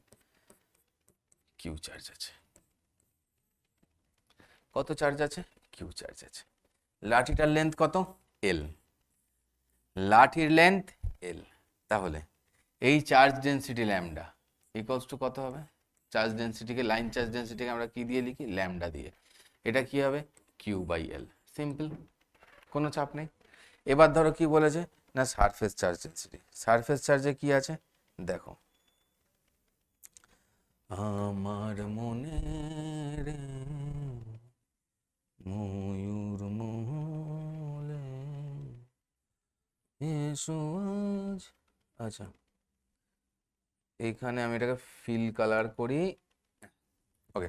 কিউ চার্জ আছে। কত চার্জ আছে? কিউ চার্জ আছে। লাঠিটার লেন্থ কত? এল। লাঠির লেন্থ এল। তাহলে এই charge density lambda equals to কত হবে? চার্জ ডেন্সিটিকে, লাইন চার্জ ডেন্সিটিকে আমরা কি দিয়ে লিখি? ল্যামডা দিয়ে। এটা কি হবে? Q by L. সিম্পল, কোনো চাপ নেই। এবার ধরো কি বলেছে না, সারফেস চার্জ ডেন্সিটি। সারফেস চার্জে কি আছে দেখো, আমার মনে রে ময়ূর মহলে এসো আজ। আচ্ছা, এইখানে আমি এটাকে ফিল কালার করি। ওকে,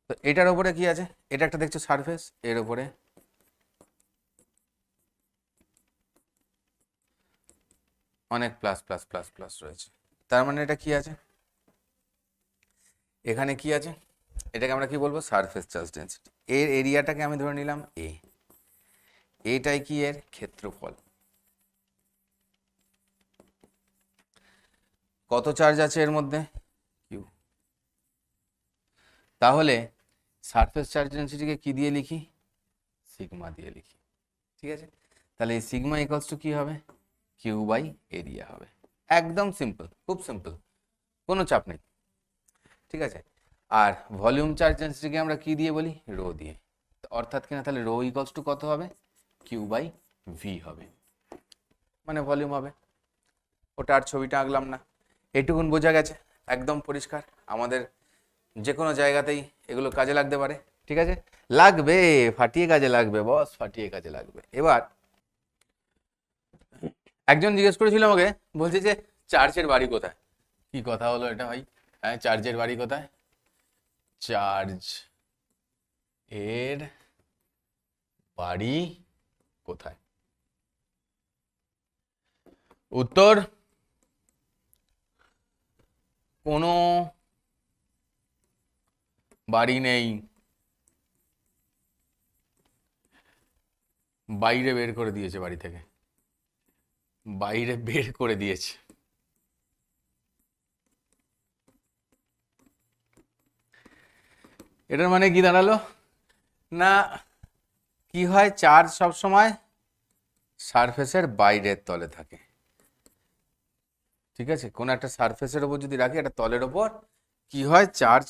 তো এটার উপরে কি আছে? এটা একটা দেখছো সারফেস, এর উপরে অনেক প্লাস প্লাস প্লাস প্লাস রয়েছে। তার মানে এটা কি আছে? এখানে কি আছে? এটাকে আমরা কি বলবো? Surface charge density. এর এরিয়াটাকে আমি ধরে নিলাম এ। এটাই কি? এর ক্ষেত্রফল। কত চার্জ আছে এর মধ্যে? কিউ। তাহলে সারফেস চার্জ ডেন্সিটিকে কি দিয়ে লিখি? সিগমা দিয়ে লিখি। ঠিক আছে, তাহলে এই সিগমা ইকুয়ালস টু কি হবে? কিউ বাই এরিয়া হবে। একদম সিম্পল, খুব সিম্পল, কোনো চাপ নেই। ঠিক আছে, আর ভলিউম চার্জ ডেন্সিটিকে আমরা কি দিয়ে বলি? রো দিয়ে। অর্থাৎ কিনা তাহলে রো ইকুয়ালস টু কত হবে? কিউ বাই ভি হবে, মানে ভলিউম হবে। ওটা আর ছবিটা আঁকলাম না, এইটুকুন বোঝা গেছে, একদম পরিষ্কার। আমাদের যে কোনো জায়গাতেই এগুলো কাজে লাগতে পারে। ঠিক আছে, লাগবে, ফাটিয়ে কাজে লাগবে বস, ফাটিয়ে কাজে লাগবে। এবার একজন জিজ্ঞেস করেছিল আমাকে, বলছে যে চার্চের বাড়ি কোথায়? কি কথা হলো এটা ভাই? হ্যাঁ, চার্চের বাড়ি কোথায়? চার্জ এর বাড়ি কোথায়? উত্তর, কোনো বাড়ি নেই, বাইরে বের করে দিয়েছে, বাড়ি থেকে বাইরে বের করে দিয়েছে। এটার মানে কি দাঁড়ালো না, কি হয়, চার্জ সব সময় সারফেসের বাইরের তলে থাকে। ঠিক আছে, কোন একটা সারফেসের উপর যদি রাখি, একটা তলের উপর, কি হয়, চার্জ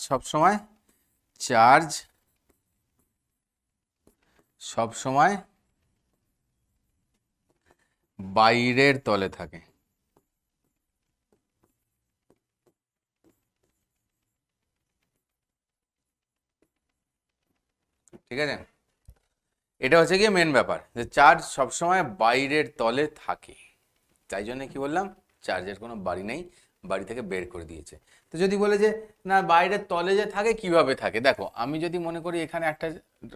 সব সময় বাইরের তলে থাকে। ঠিক আছে, এটা হচ্ছে গিয়ে মেন ব্যাপার, যে চার্জ সবসময় বাইরের তলে থাকে। তাই জন্য কি বললাম, চার্জের কোনো বাড়ি নেই, বাড়ি থেকে বের করে দিয়েছে। তো যদি বলে যে না বাইরের তলে যে থাকে, কিভাবে থাকে, দেখো আমি যদি মনে করি এখানে একটা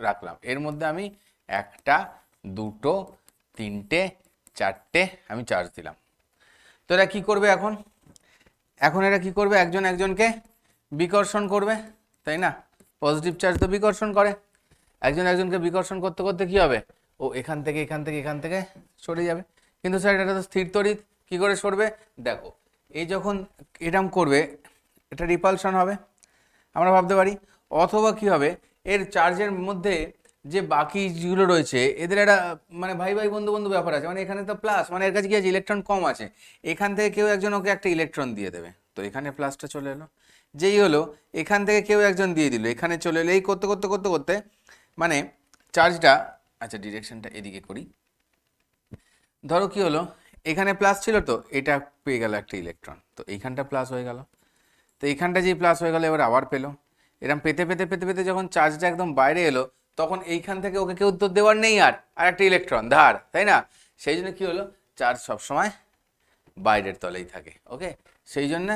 রাখলাম, এর মধ্যে আমি একটা, দুটো, তিনটে, চারটে আমি চার্জ দিলাম। তো এরা কি করবে এখন? এখন এরা কি করবে? একজন একজনকে বিকর্ষণ করবে, তাই না? পজিটিভ চার্জ তো বিকর্ষণ করে। একজন একজনকে বিকর্ষণ করতে করতে কি হবে? ও এখান থেকে এখান থেকে এখান থেকে সরে যাবে। কিন্তু স্যার এটা তো স্থির তড়িৎ, কী করে সরবে? দেখো, এই যখন এরম করবে, এটা রিপালশন হবে, আমরা ভাবতে পারি। অথবা কি হবে, এর চার্জের মধ্যে যে বাকি যেগুলো রয়েছে, এদের একটা মানে ভাই ভাই বন্ধু বন্ধু ব্যাপার আছে। মানে এখানে তো প্লাস, মানে এর কাছে কি আছে, ইলেকট্রন কম আছে, এখান থেকে কেউ একজন ওকে একটা ইলেকট্রন দিয়ে দেবে, তো এখানে প্লাসটা চলে এলো। যেই হলো, এখান থেকে কেউ একজন দিয়ে দিল, এখানে চলে এলো। এই করতে করতে করতে করতে মানে চার্জটা, আচ্ছা ডিরেকশনটা এদিকে করি। ধরো কি হলো, এখানে প্লাস ছিল, তো এটা পেয়ে গেল একটা ইলেকট্রন, তো এইখানটা প্লাস হয়ে গেল। তো এইখানটা যেই প্লাস হয়ে গেল, এবার আবার পেলো। এরকম পেতে পেতে পেতে পেতে যখন চার্জটা একদম বাইরে এলো, তখন এইখান থেকে ওকে কেউ উত্তর দেওয়ার নেই, আর একটা ইলেকট্রন ধার, তাই না? সেই জন্য কি হলো, চার্জ সবসময় বাইরের তলেই থাকে। ওকে, সেই জন্য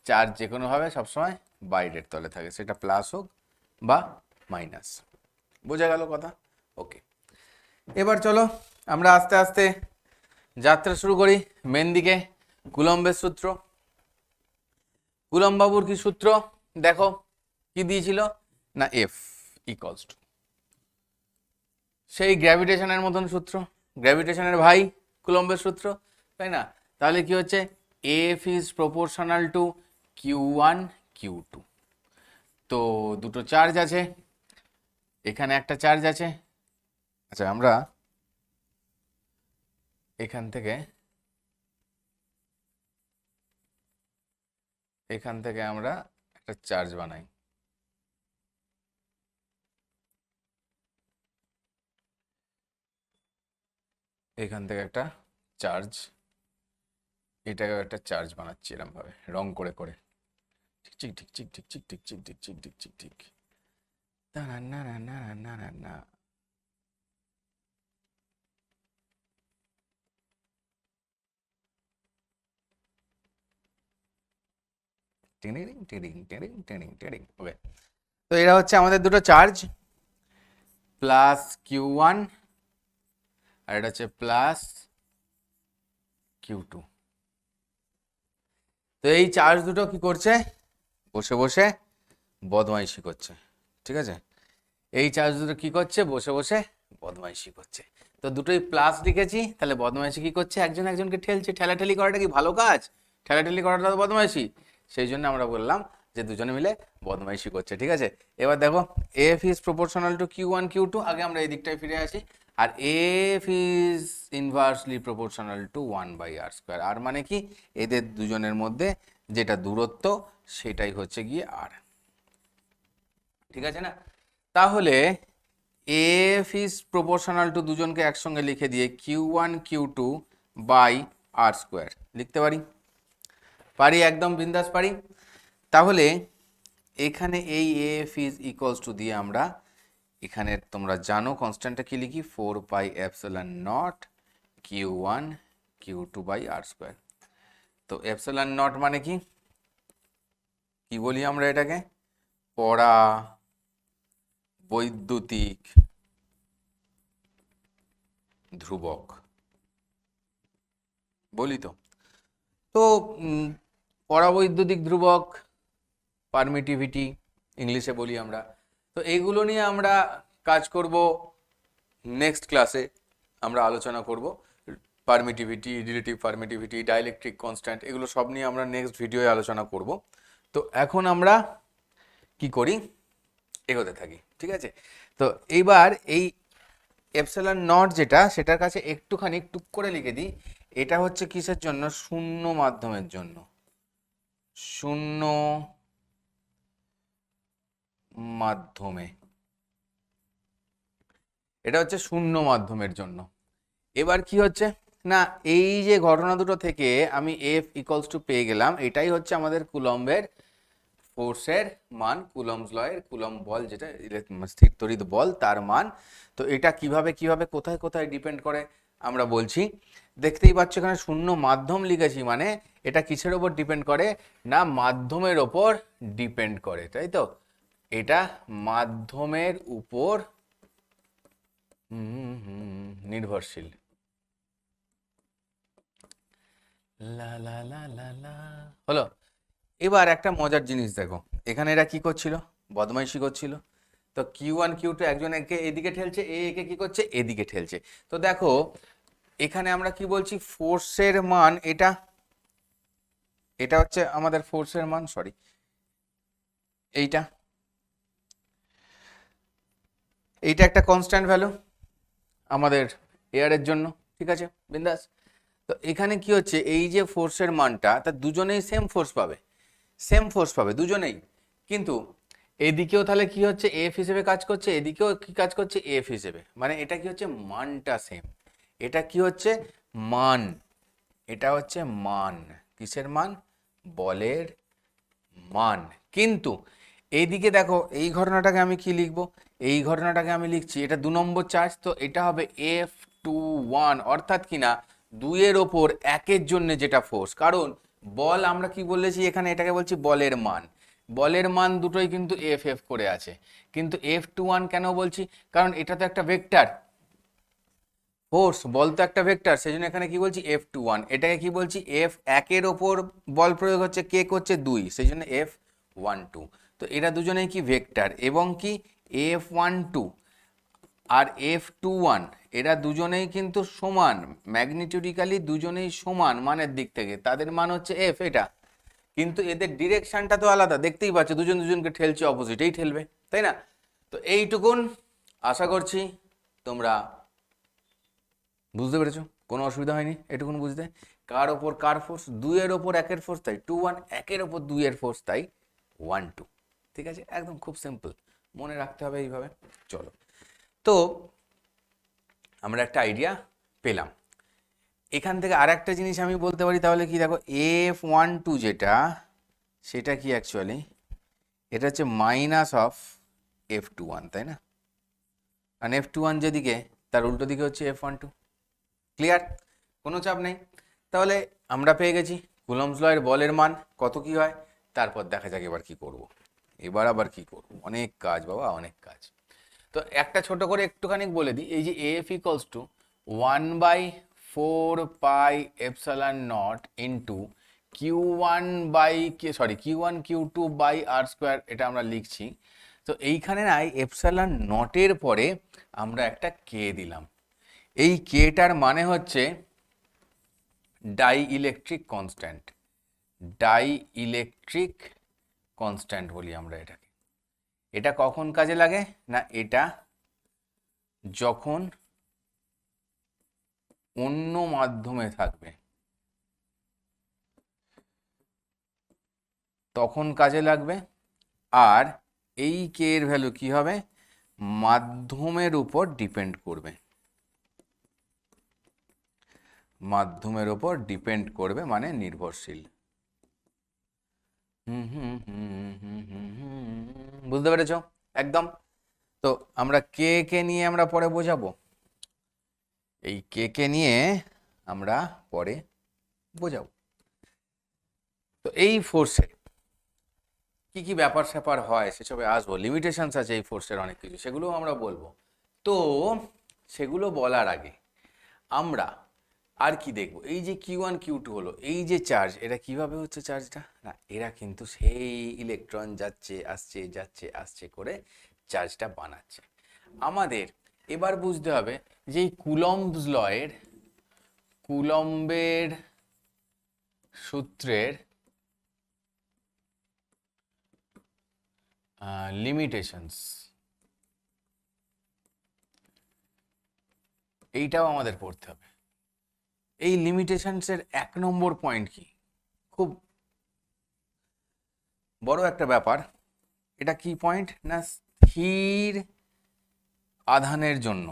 চার্জ যে কোনোভাবে সবসময় বাইরের তলে থাকে, সেটা প্লাস হোক বা মাইনাস। বোঝা গেল কথা? ওকে, এবার চলো আমরা আস্তে আস্তে যাত্রা শুরু করি মেন দিকে। কুলম্বের সূত্র। কুলম্ব বাবুর কি সূত্র দেখো, কি দিয়েছিল না, এফ ইকুয়ালস টু সেই গ্র্যাভিটেশনের মতন সূত্র, গ্র্যাভিটেশনের ভাই কুলম্বের সূত্র, তাই না? তাহলে কি হচ্ছে, F is proportional to Q1 Q2। তো দুটো চার্জ আছে, এখানে একটা চার্জ আছে। আচ্ছা, আমরা এখান থেকে আমরা একটা চার্জ বানাই। এখান থেকে একটা চার্জ, এটাকেও একটা চার্জ বানাচ্ছি এরকম ভাবে রং করে করে, ঠিক ঠিক ঠিক ঠিক ঠিক ঠিক ঠিক ঠিক ঠিক ঠিক ঠিক ঠিক ঠিক না না না না না না না। ওকে, তো এরা হচ্ছে আমাদের দুটো চার্জ, প্লাস Q1 আর এটা হচ্ছে প্লাস Q2। তো এই চার্জ দুটো কি করছে, বসে বসে বদমাইশি করছে, ঠিক আছে। এই চার্জ দুটো কি করছে, বসে বসে বদমাইশি করছে। তো দুটোই প্লাস লিখেছি, তাহলে বদমাইশি কি করছে, একজন একজনকে ঠেলছে। ঠেলাঠেলি করাটা কি ভালো কাজ? ঠেলাঠেলি করাটা তো বদমাইশি। সেই জন্য আমরা বললাম যে দুজনে মিলে বদমাইশি করছে, ঠিক আছে। এবার দেখো, F is proportional to Q1 Q2, আগে আমরা এই দিকটায় ফিরে আসি। আর F is inversely proportional to 1/r²। আর মানে কি, এদের দুজনের মধ্যে যেটা দূরত্ব সেটাই হচ্ছে গিয়ে আর, ঠিক আছে না। তাহলে এফ ইজ প্রপোর্শনাল টু, দুজনকে একসঙ্গে লিখে দিয়ে Q1 Q2/r² লিখতে পারি, পারি, একদম বিন্দাস পারি। তাহলে এখানে এই এফ ইজ ইকুয়ালস টু দিয়ে আমরা এখানে, তোমরা জানো কনস্ট্যান্টটা কি লিখি, 4πε0 Q1 Q2/r²। তো ε0 মানে কি, কি বলি আমরা এটাকে, পড়া বৈদ্যুতিক ধ্রুবক বলি। তো তো পরাবৈদ্যুতিক ধ্রুবক, পারমিটিভিটি ইংলিশে বলি আমরা। তো এইগুলো নিয়ে আমরা কাজ করব নেক্সট ক্লাসে, আমরা আলোচনা করব permittivity, relative permittivity, dielectric constant, এগুলো সব নিয়ে আমরা নেক্সট ভিডিওয়ে আলোচনা করব। তো এখন আমরা কি করি, এগোতে থাকি, ঠিক আছে। তো এইবার এই ε0 যেটা, সেটার কাছে একটুখানি টুক করে লিখে দিই। এটা হচ্ছে কিসের জন্য, শূন্য মাধ্যমের জন্য, শূন্য মাধ্যমে, এটা হচ্ছে শূন্য মাধ্যমের জন্য। এবার কি হচ্ছে না, এই যে ঘটনা দুটো থেকে আমি এফ ইকুয়ালস টু পেয়ে গেলাম, এটাই হচ্ছে আমাদের কুলম্বের ফোর্সের মান, কুলম্বস লয়ের, কুলম্ব বল যেটা স্থির তড়িৎ বল, তার মান। তো এটা কিভাবে কিভাবে কোথায় কোথায় ডিপেন্ড করে আমরা বলছি। দেখতেই পাচ্ছ এখানে শূন্য মাধ্যম লিখেছি, মানে এটা কিসের ওপর ডিপেন্ড করে না, মাধ্যমের ওপর ডিপেন্ড করে, তাই তো। এটা মাধ্যমের উপর নির্ভরশীল। লা লা লা লা লা হলো। এবার একটা মজার জিনিস দেখো, এখানে এরা কি করছিল, বদমাইশি করছিল। তো Q1 Q2 একজন একে এদিকে ঠেলছে, একে কি করছে, এদিকে ঠেলছে। তো দেখো এখানে আমরা কি বলছি, ফোর্সের মান, এটা এটা হচ্ছে আমাদের ফোর্সের মান, সরি এইটা, এইটা একটা কনস্ট্যান্ট ভ্যালু আমাদের এয়ারের জন্য, ঠিক আছে, বিন্দাস। তো এখানে কি হচ্ছে, এই যে ফোর্সের মানটা, তা দুজনেই সেম ফোর্স পাবে, সেম ফোর্স পাবে দুজনেই। কিন্তু এদিকেও তাহলে কি হচ্ছে, এফ হিসেবে কাজ করছে, এদিকেও কি কাজ করছে, এফ হিসেবে। মানে এটা কি হচ্ছে, মানটা সেম। এটা কি হচ্ছে, মান, এটা হচ্ছে মান, কিসের মান, বলের মান। কিন্তু এইদিকে দেখো, এই ঘটনাটাকে আমি কি লিখবো, এই ঘটনাটাকে আমি লিখছি, এটা 2 নম্বর চার্জ, তো এটা হবে F21, অর্থাৎ কিনা 2-এর ওপর 1-এর জন্য যেটা ফোর্স। কারণ বল আমরা কি বলেছি এখানে, এটাকে বলছি বলের মান। বলের মান দুটোই কিন্তু এফ এফ করে আছে, কিন্তু F21 কেন বলছি, কারণ এটা তো একটা ভেক্টর ফোর্স, বল তো একটা ভেক্টর, সেই জন্য এখানে কি বলছি F21। এটাকে কি বলছি, F1-এর ওপর বল প্রয়োগ হচ্ছে, কে করছে 2, সেই জন্য F12। তো এরা দুজনেই কি ভেক্টর, এবং কি F12 আর F21 এরা দুজনেই কিন্তু সমান, ম্যাগনিটিউডিক্যালি দুজনেই সমান মানের দিক থেকে, তাদের মান হচ্ছে F এটা, কিন্তু এদের ডিরেকশনটা তো আলাদা, দেখতেই পাচ্ছ দুজন দুজনকে ঠেলছে, অপোজিটেই ঠেলবে, তাই না? তো এইটুকুন আশা করছি তোমরা বুঝতে পেরেছো, কোনো অসুবিধা হয়নি এটুকুন বুঝতে। কার ওপর কার ফোর্স, 2-এর ওপর 1-এর ফোর্স, তাই 2-1, 1-এর ওপর 2-এর ফোর্স, তাই 1-2। ঠিক আছে, একদম খুব সিম্পল, মনে রাখতে হবে এইভাবে। চলো, তো আমরা একটা আইডিয়া পেলাম এখান থেকে। আর একটা জিনিস আমি বলতে পারি তাহলে কি, দেখো F12 যেটা, সেটা কি অ্যাকচুয়ালি এটা হচ্ছে মাইনাস অফ F21, তাই না? আর F21 যেদিকে তার উল্টো দিকে হচ্ছে F12। ক্লিয়ার, কোনো চাপ নেই। তাহলে আমরা পেয়ে গেছি কুলম্বস ল এর বলের মান কত কি হয়, তারপর দেখা যাক এবার কি করব। এবার আবার কি করব, অনেক কাজ বাবা, অনেক কাজ। তো একটা ছোট করে একটুখানি বলে দিই, এই যে F equals to 1/4 pi epsilon naught into Q1 Q2 by R square, এটা আমরা লিখছি। তো এইখানে না এপসাইলন নটের পরে আমরা একটা কে দিলাম, এই কেটার মানে হচ্ছে die electric constant, die electric constant বলি আমরা এটাকে। এটা কখন কাজে লাগে না, এটা যখন অন্য মাধ্যমে থাকবে তখন কাজে লাগবে। আর এই কে এর ভ্যালু কি হবে, মাধ্যমের উপর ডিপেন্ড করবে, মাধ্যমের উপর ডিপেন্ড করবে মানে নির্ভরশীল। বুঝতে পেরেছো একদম? তো আমরা কে কে নিয়ে আমরা পরে বোঝাবো, এই কে কে নিয়ে আমরা পরে বোঝাবো। তো এই ফোর্সে কি কি ব্যাপার স্যাপার হয় সেসবে আসবো, লিমিটেশনস আছে এই ফোর্সের অনেক কিছু, সেগুলো আমরা বলবো। তো সেগুলো বলার আগে আমরা আর কি দেখবো, এই যে Q1 Q2 হলো, এই যে চার্জ, এটা কিভাবে হচ্ছে চার্জটা, না এরা কিন্তু সেই ইলেকট্রন যাচ্ছে আসছে যাচ্ছে আসছে করে চার্জটা বানাচ্ছে। আমাদের এবার বুঝতে হবে যে এই কুলম্বস ল এর, কুলম্বের সূত্রের লিমিটেশনস, এইটাও আমাদের পড়তে হবে। এই লিমিটেশনসের 1 নম্বর পয়েন্ট কি, খুব বড় একটা ব্যাপার। এটা কি পয়েন্ট না, স্থির আধানের জন্য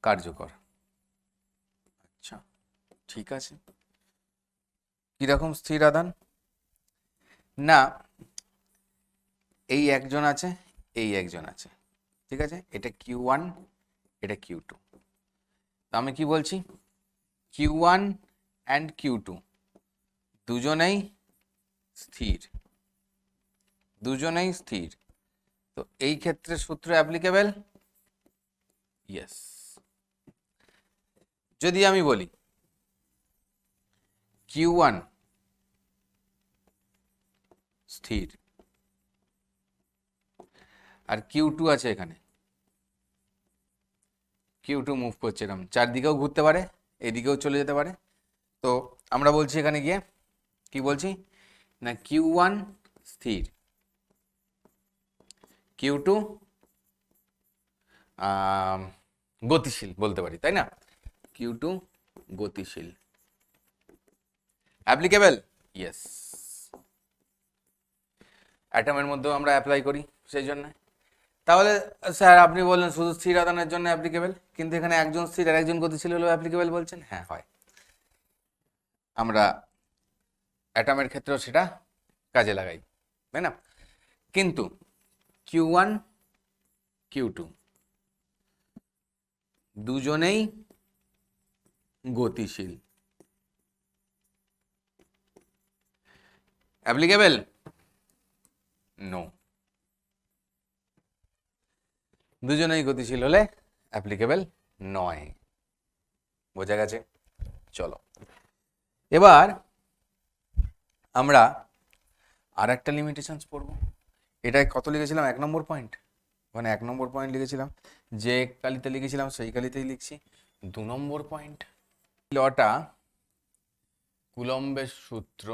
কার্যকর। আচ্ছা ঠিক আছে, কিরকম স্থির আধান, না এই একজন আছে, এই একজন আছে, ঠিক আছে, এটা Q1, এটা Q2। আমি কি বলছি, Q1 অ্যান্ড Q2 দুজনেই স্থির, দুজনেই স্থির। তো এই ক্ষেত্রে সূত্র অ্যাপ্লিকেবল, ইয়েস। যদি আমি বলি Q1 স্থির আর Q2 আছে এখানে, Q2 মুভ করছে, এরকম চারদিকেও ঘুরতে পারে, এদিকেও চলে যেতে পারে। তো আমরা বলছি এখানে গিয়ে কি বলছি না, Q1 স্থির, Q2 গতিশীল বলতে পারি, তাই না? Q2 গতিশীল, অ্যাপ্লিকেবল, ইয়েস। অ্যাটমের মধ্যেও আমরা অ্যাপ্লাই করি সেই জন্য। তাহলে স্যার আপনি বললেন শুধু স্থির আধানের জন্য অ্যাপ্লিকেবল, কিন্তু এখানে একজন স্থির আর একজন গতিশীল হলেও অ্যাপ্লিকেবল বলছেন, হ্যাঁ হয়। আমরা অ্যাটমের ক্ষেত্রেও সেটা কাজে লাগাই, তাই না? কিন্তু Q1 Q2 দুজনেই গতিশীল, অ্যাপ্লিকেবল নো। দুজনেই গতিশীল হলে অ্যাপ্লিকেবল নয়, বোঝা গেছে? চলো এবার আমরা আর একটা লিমিটেশনস পড়বো। এটা কত লিখেছিলাম, 1 নম্বর পয়েন্ট, ওখানে 1 নম্বর পয়েন্ট লিখেছিলাম, যে কালিতে লিখেছিলাম সেই কালিতেই লিখছি 2 নম্বর পয়েন্ট। লটা কুলম্বের সূত্র,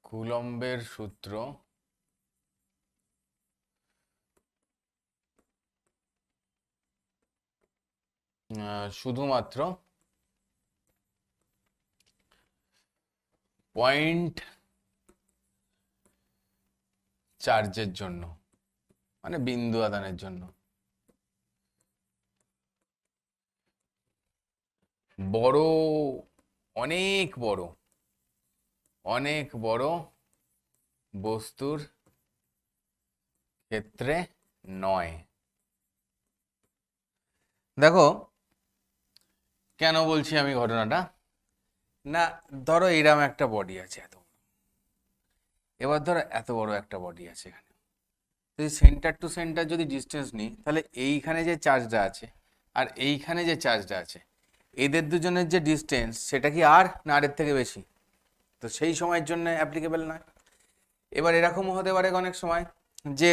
কুলম্বের সূত্র শুধুমাত্র পয়েন্ট চার্জের জন্য, মানে বিন্দু আদানের জন্য। বড়, অনেক বড়, অনেক বড় বস্তুর ক্ষেত্রে নয়। দেখো কেন বলছি আমি ঘটনাটা, না ধরো এইরকম একটা বডি আছে এত, এবার ধরো এত বড় একটা বডি আছে এখানে, যদি সেন্টার টু সেন্টার যদি ডিস্টেন্স নিই, তাহলে এইখানে যে চার্জটা আছে আর এইখানে যে চার্জটা আছে, এদের দুজনের যে ডিস্টেন্স সেটা কি আর না আর এর থেকে বেশি? তো সেই সময়ের জন্য অ্যাপ্লিকেবল নয়। এবার এরকমও হতে পারে অনেক সময় যে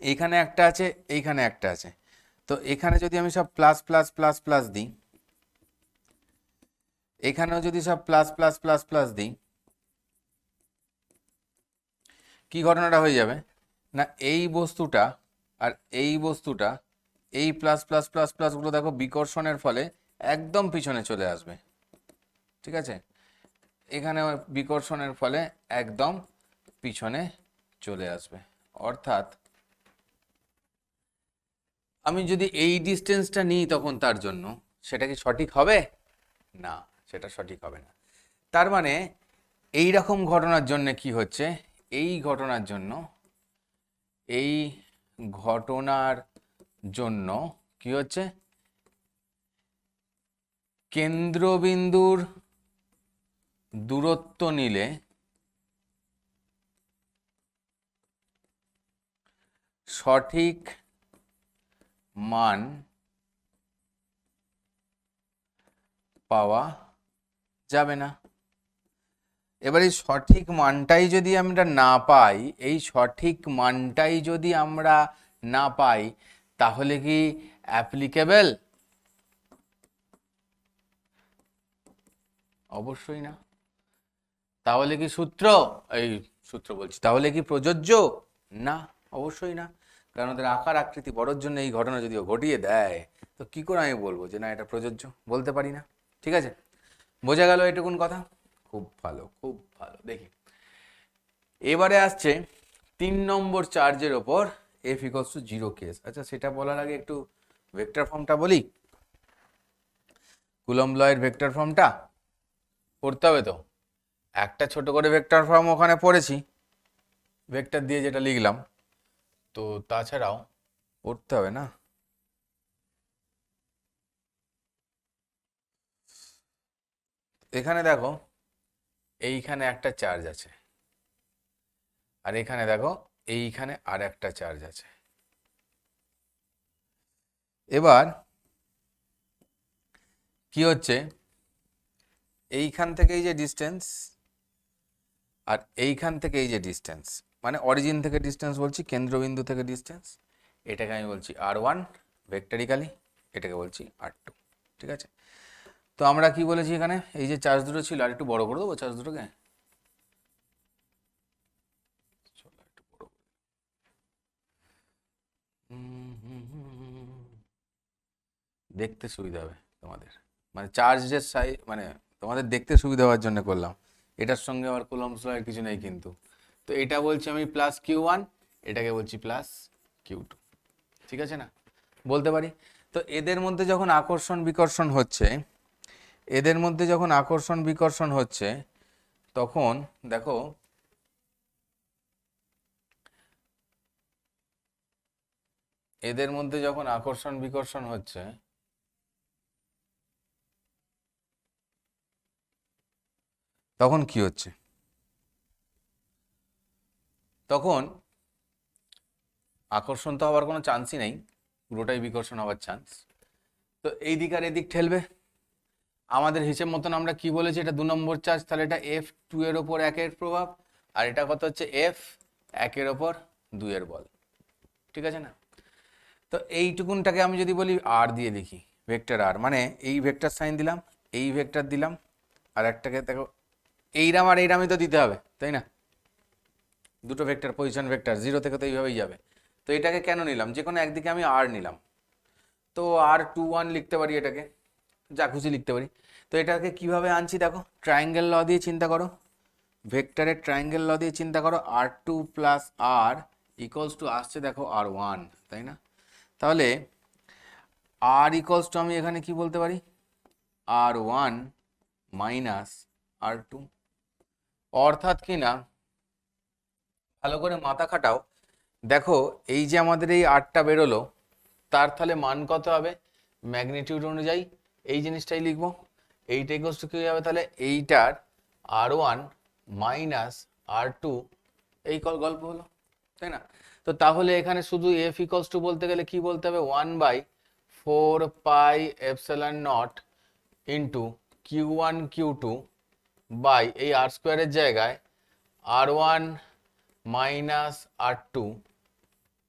এইখানে একটা আছে, এইখানে একটা আছে, তো এখানে যদি আমি সব প্লাস প্লাস প্লাস প্লাস দিই, এখানেও যদি সব প্লাস প্লাস প্লাস প্লাস দিই, কি ঘটনাটা হয়ে যাবে না, এই বস্তুটা আর এই বস্তুটা, এই প্লাস প্লাস প্লাস প্লাসগুলো দেখো বিকর্ষণের ফলে একদম পিছনে চলে আসবে, ঠিক আছে, এখানে বিকর্ষণের ফলে একদম পিছনে চলে আসবে। অর্থাৎ আমি যদি এই ডিস্টেন্সটা নিই তখন তার জন্য, সেটা কি সঠিক হবে? না, সেটা সঠিক হবে না। তার মানে এই রকম ঘটনার জন্য কি হচ্ছে, এই ঘটনার জন্য, এই ঘটনার জন্য কি হচ্ছে, কেন্দ্রবিন্দুর দূরত্ব নিলে সঠিক মান পাওয়া যাবে না। এবার এই সঠিক মানটাই যদি আমরা না পাই, এই সঠিক মানটাই যদি আমরা না পাই, তাহলে কি অ্যাপ্লিকেবল? অবশ্যই না। তাহলে কি সূত্র বলছি, তাহলে কি প্রযোজ্য? না, অবশ্যই না। কারণ ওদের আকার আকৃতি বড়োর জন্য এই ঘটনা যদি ঘটিয়ে দেয়, তো কি করে আমি বলবো যে না এটা প্রযোজ্য? বলতে পারি না। ঠিক আছে, বোঝা গেল এটুকুন কথা? খুব ভালো, খুব ভালো। দেখি এবারে আসছে 3 নম্বর চার্জের ওপর F = 0 কেস। আচ্ছা, সেটা বলার আগে একটু ভেক্টর ফর্মটা বলি। কুলম্ব লয়ের ভেক্টর ফর্মটা পড়তে হবে তো। একটা ছোট করে ভেক্টর ফর্ম ওখানে পড়েছি, ভেক্টর দিয়ে যেটা লিখলাম, তো তাছাড়াও পড়তে হবে না? এখানে দেখো এইখানে একটা চার্জ আছে, আর এখানে দেখো এইখানে আর একটা চার্জ আছে। এবার কি হচ্ছে, এইখান থেকে এই যে ডিস্টেন্স আর এইখান থেকে এই যে ডিস্টেন্স, মানে অরিজিন থেকে ডিস্টেন্স বলছি, কেন্দ্রবিন্দু থেকে ডিস্টেন্স, এটাকে আমি বলছি r1 ভেক্টরিক্যালি, এটাকে বলছি r2। ঠিক আছে, তো আমরা কি বলেছি এখানে, এই যে চার্জ দুটো ছিল, আর একটু বড় করে দেবো চার্জ দুটোকে, দেখতে সুবিধা হবে তোমাদের, মানে চার্জের সাইজ, মানে তোমাদের দেখতে সুবিধা হওয়ার জন্য করলাম। এটার সঙ্গে আবার কুলম্বস লয়ের কিছু নেই কিন্তু। তো এটা বলছি আমি +Q1, এটাকে বলছি +Q2। ঠিক আছে না, বলতে পারি। তো এদের মধ্যে যখন আকর্ষণ বিকর্ষণ হচ্ছে, এদের মধ্যে যখন আকর্ষণ বিকর্ষণ হচ্ছে, তখন দেখো এদের মধ্যে যখন আকর্ষণ বিকর্ষণ হচ্ছে, তখন কি হচ্ছে, তখন আকর্ষণ তো হওয়ার কোনো চান্সই নেই, পুরোটাই বিকর্ষণ হওয়ার চান্স। তো এই দিক আর এদিক ঠেলবে। আমাদের হিসেব মতন আমরা কি বলেছি, এটা 2 নম্বর চার্জ, তাহলে এটা F2 এর ওপর 1 এর প্রভাব, আর এটা কত হচ্ছে এফ, একের ওপর দুইয়ের বল। ঠিক আছে না? তো এইটুকুনটাকে আমি যদি বলি আর দিয়ে লিখি, ভেক্টর আর, মানে এই ভেক্টর সাইন দিলাম, এই ভেক্টর দিলাম, আর একটাকে দেখো এইরাম আর এইরামই তো দিতে হবে, তাই না? দুটো ভেক্টর, পজিশন ভেক্টর, জিরো থেকে তো এইভাবেই যাবে। তো এটাকে কেন নিলাম? যে কোনো একদিকে আমি আর নিলাম, তো R21 লিখতে পারি, এটাকে যা খুশি লিখতে পারি। তো এটাকে কিভাবে আনছি দেখো, ট্রায়াঙ্গেল ল দিয়ে চিন্তা করো, ভেক্টরের ট্রায়াঙ্গেল ল দিয়ে চিন্তা করো, R2 plus R equals to আসছে দেখো R1, তাই না? তাহলে আর ইকুয়ালস টু আমি এখানে কি বলতে পারি, R1 মাইনাস R2, অর্থাৎ কি না, ভালো করে মাথা খাটাও, দেখো এই যে আমাদের এই আরটা বেরোলো, তার তাহলে মান কত হবে ম্যাগনিটিউড অনুযায়ী, এই জিনিসটাই লিখবো। এইটা ইকুয়ালস টু কি হবে তাহলে, এইটার R1 মাইনাস R2, এই গল্প হলো, তাই না? তো তাহলে এখানে শুধু এফ ইকুয়ালস টু বলতে গেলে কি বলতে হবে, 1/4πε0 ইন্টু Q1 Q2 বাই এই আর স্কোয়ারের জায়গায় R1 মাইনাস R2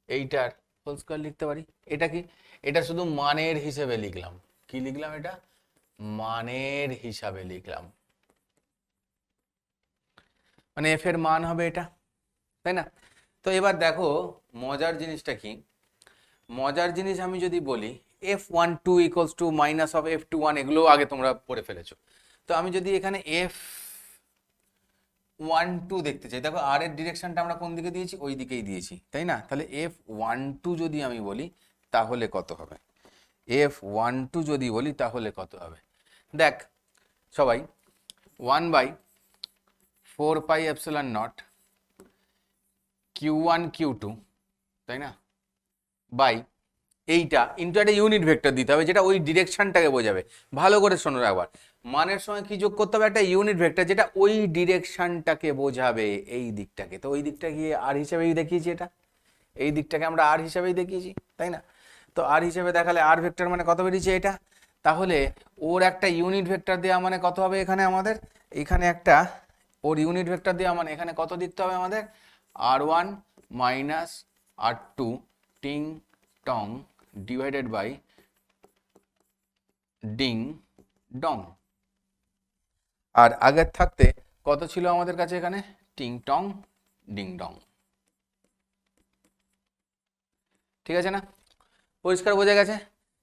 এইটার হোল স্কোয়ার লিখতে পারি। এটা কি, এটা শুধু মানের হিসেবে লিখলাম। কি লিখলাম? এটা মানের হিসাবে লিখলাম, মানে এফ এর মান হবে এটা, তাই না? তো এবার দেখো মজার জিনিসটা কি, মজার জিনিস আমি যদি বলি F12 equals to minus of F21, এগুলো আগে তোমরা পড়ে ফেলেছো। তো আমি যদি এখানে F12 দেখতে চাই, দেখো আর এর ডিরেকশনটা আমরা কোন দিকে দিয়েছি, ওই দিকেই দিয়েছি, তাই না? তাহলে F12 যদি আমি বলি তাহলে কত হবে, F12 যদি বলি তাহলে কত হবে, দেখ সবাই, 1/4πε0 Q1 Q2, তাই না, বাই এইটা ইন্টু একটা ইউনিট ভেক্টর দিতে হবে যেটা ওই ডিরেকশনটাকে বোঝাবে। ভালো করে শোনো একবার, মানের সময় কি যোগ করতে হবে, একটা ইউনিট ভেক্টর যেটা ওই ডিরেকশনটাকে বোঝাবে, এই দিকটাকে। তো ওই দিকটা গিয়ে আর হিসেবেই দেখিয়েছি, এটা এই দিকটাকে আমরা আর হিসেবেই দেখিয়েছি, তাই না? তো আর হিসেবে দেখালে আর ভেক্টর মানে কত বেরিয়েছে এটা, তাহলে ওর একটা ইউনিট ভেক্টর দেওয়া মানে কত হবে, এখানে আমাদের এখানে একটা ওর ইউনিট ভেক্টর দেওয়া মানে এখানে কত দিতে হবে আমাদের, R1 মাইনাস R2 টিং টং ডিভাইডেড বাই ডিং ডং। আর আগের থাকতে কত ছিল আমাদের কাছে এখানে, টিং টং ডিং ডং। ঠিক আছে না? পরিষ্কার বোঝা গেছে?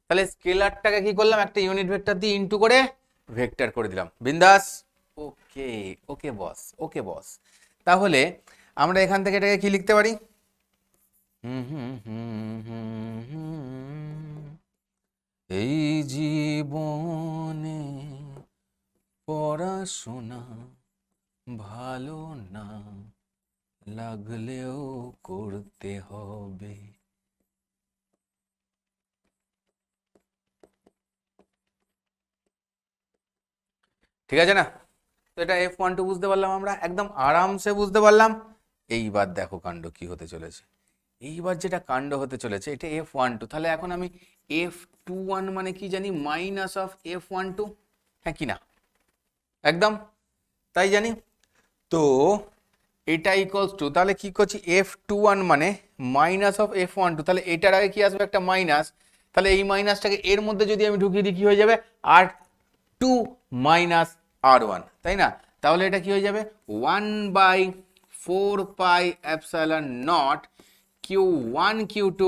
তাহলে স্কেলারটাকে কি করলাম, একটা ইউনিট ভেক্টর দিয়ে ইনটু করে ভেক্টর করে দিলাম, বিন্দাস। ওকে ওকে বস, ওকে বস। তাহলে আমরা এখান থেকে এটাকে কি লিখতে পারি, এই জীবনে পড়াশোনা ভালো না লাগলেও করতে হবে। ঠিক আছে না? তো এটা F12 বুঝতে পারলাম, আমরা একদম আরামসে বুঝতে পারলাম। এইবার দেখো কাণ্ড কি হতে চলেছে, এইবার যেটা কাণ্ড হতে চলেছে, এটা F12, তাহলে এখন আমি F21 মানে কি জানি, মাইনাস অফ F12, হ্যাঁ কি না, একদম তাই জানি। তো এটা ইকুয়ালস টু, তাহলে কি করছি, F21 মানে মাইনাস অফ F12, তাহলে এটার আগে কি আসবে, একটা মাইনাস, তাহলে এই মাইনাসটাকে এর মধ্যে যদি আমি ঢুকিয়ে দিই কি হয়ে যাবে, R2 মাইনাস R1, তাই না? তাহলে এটা কি হয়ে যাবে, 1/4πε0 Q1 Q2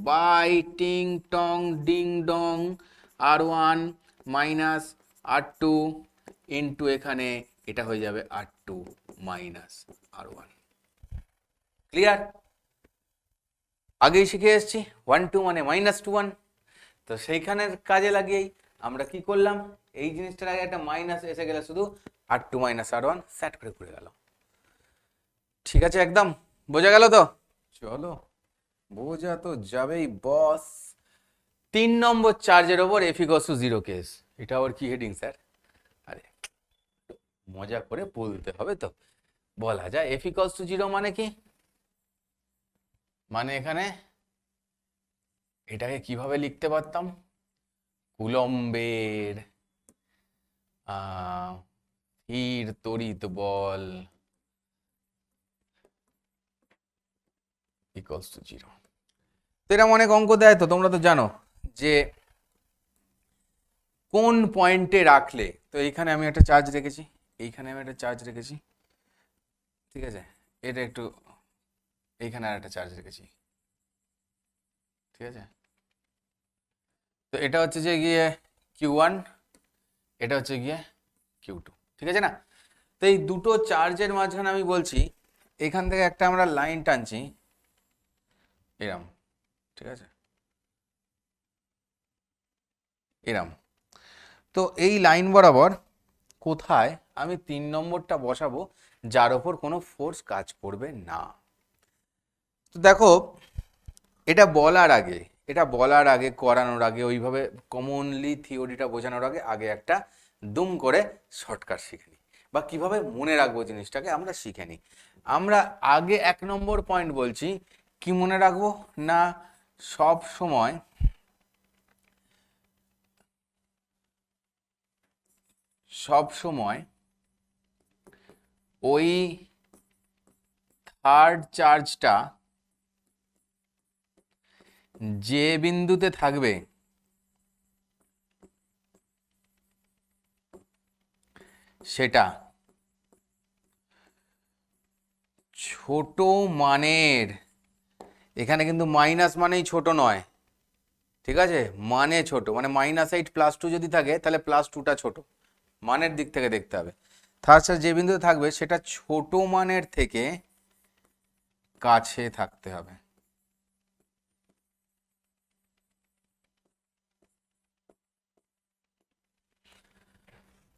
বাই টিং টং ding dong R1 minus R2 into এখানে এটা হয়ে যাবে R2 মাইনাস R1। ক্লিয়ার? আগেই শিখে এসেছি 1 2 মানে -21, তো সেইখানের কাজে লাগিয়েই আমরা কি করলাম, এই জিনিসটার আগে একটা মাইনাস এসে গেলে শুধু R2 মাইনাস R1 সেট করে ঘুরে গেল। ঠিক আছে, একদম বোঝা গেল তো? চলো, বোঝা তো যাবেই বস। 3 নম্বর চার্জের ওপর F = 0 কেস, এটা আবার কি হেডিং স্যার? আরে মজা করে বলতে হবে তো, বলা যায় F = 0 মানে কি, মানে এখানে এটাকে কিভাবে লিখতে পারতাম, কুলম্বের স্থির তড়িৎ বল ইকুয়ালস টু 0। তো এরকম অনেক অঙ্ক দেয়, তো তোমরা তো জানো যে কোন পয়েন্টে রাখলে, তো এইখানে আমি একটা চার্জ রেখেছি, এইখানে আমি একটা চার্জ রেখেছি, ঠিক আছে, এটা একটু এইখানে আর একটা চার্জ রেখেছি, ঠিক আছে। তো এটা হচ্ছে যে গিয়ে Q1, এটা হচ্ছে গিয়ে Q2, ঠিক আছে না। তো এই দুটো চার্জের মাঝখানে আমি বলছি এখান থেকে একটা আমরা লাইন টানছি এরম, ঠিক আছে, এরম। তো এই লাইন বরাবর কোথায় আমি 3 নম্বরটা বসাবো যার ওপর কোনো ফোর্স কাজ করবে না। তো দেখো এটা বলার আগে করানোর আগে ওইভাবে কমনলি থিওরিটা বোঝানোর আগে আগে একটা দুম করে শর্টকাট শিখে নিই, বা কিভাবে মনে রাখবো জিনিসটাকে আমরা শিখে নিই। আমরা আগে 1 নম্বর পয়েন্ট বলছি, কি মনে রাখবো না, সব সময় ওই থার্ড চার্জটা যে বিন্দুতে থাকবে সেটা ছোট মানের, এখানে কিন্তু মাইনাস মানেই ছোট নয়, ঠিক আছে, মানে ছোট, মানে -8 +2 যদি থাকে তাহলে +2টা ছোট, মানের দিক থেকে দেখতে হবে। থার্ড চার্জ যে বিন্দুতে থাকবে সেটা ছোট মানের থেকে কাছে থাকতে হবে।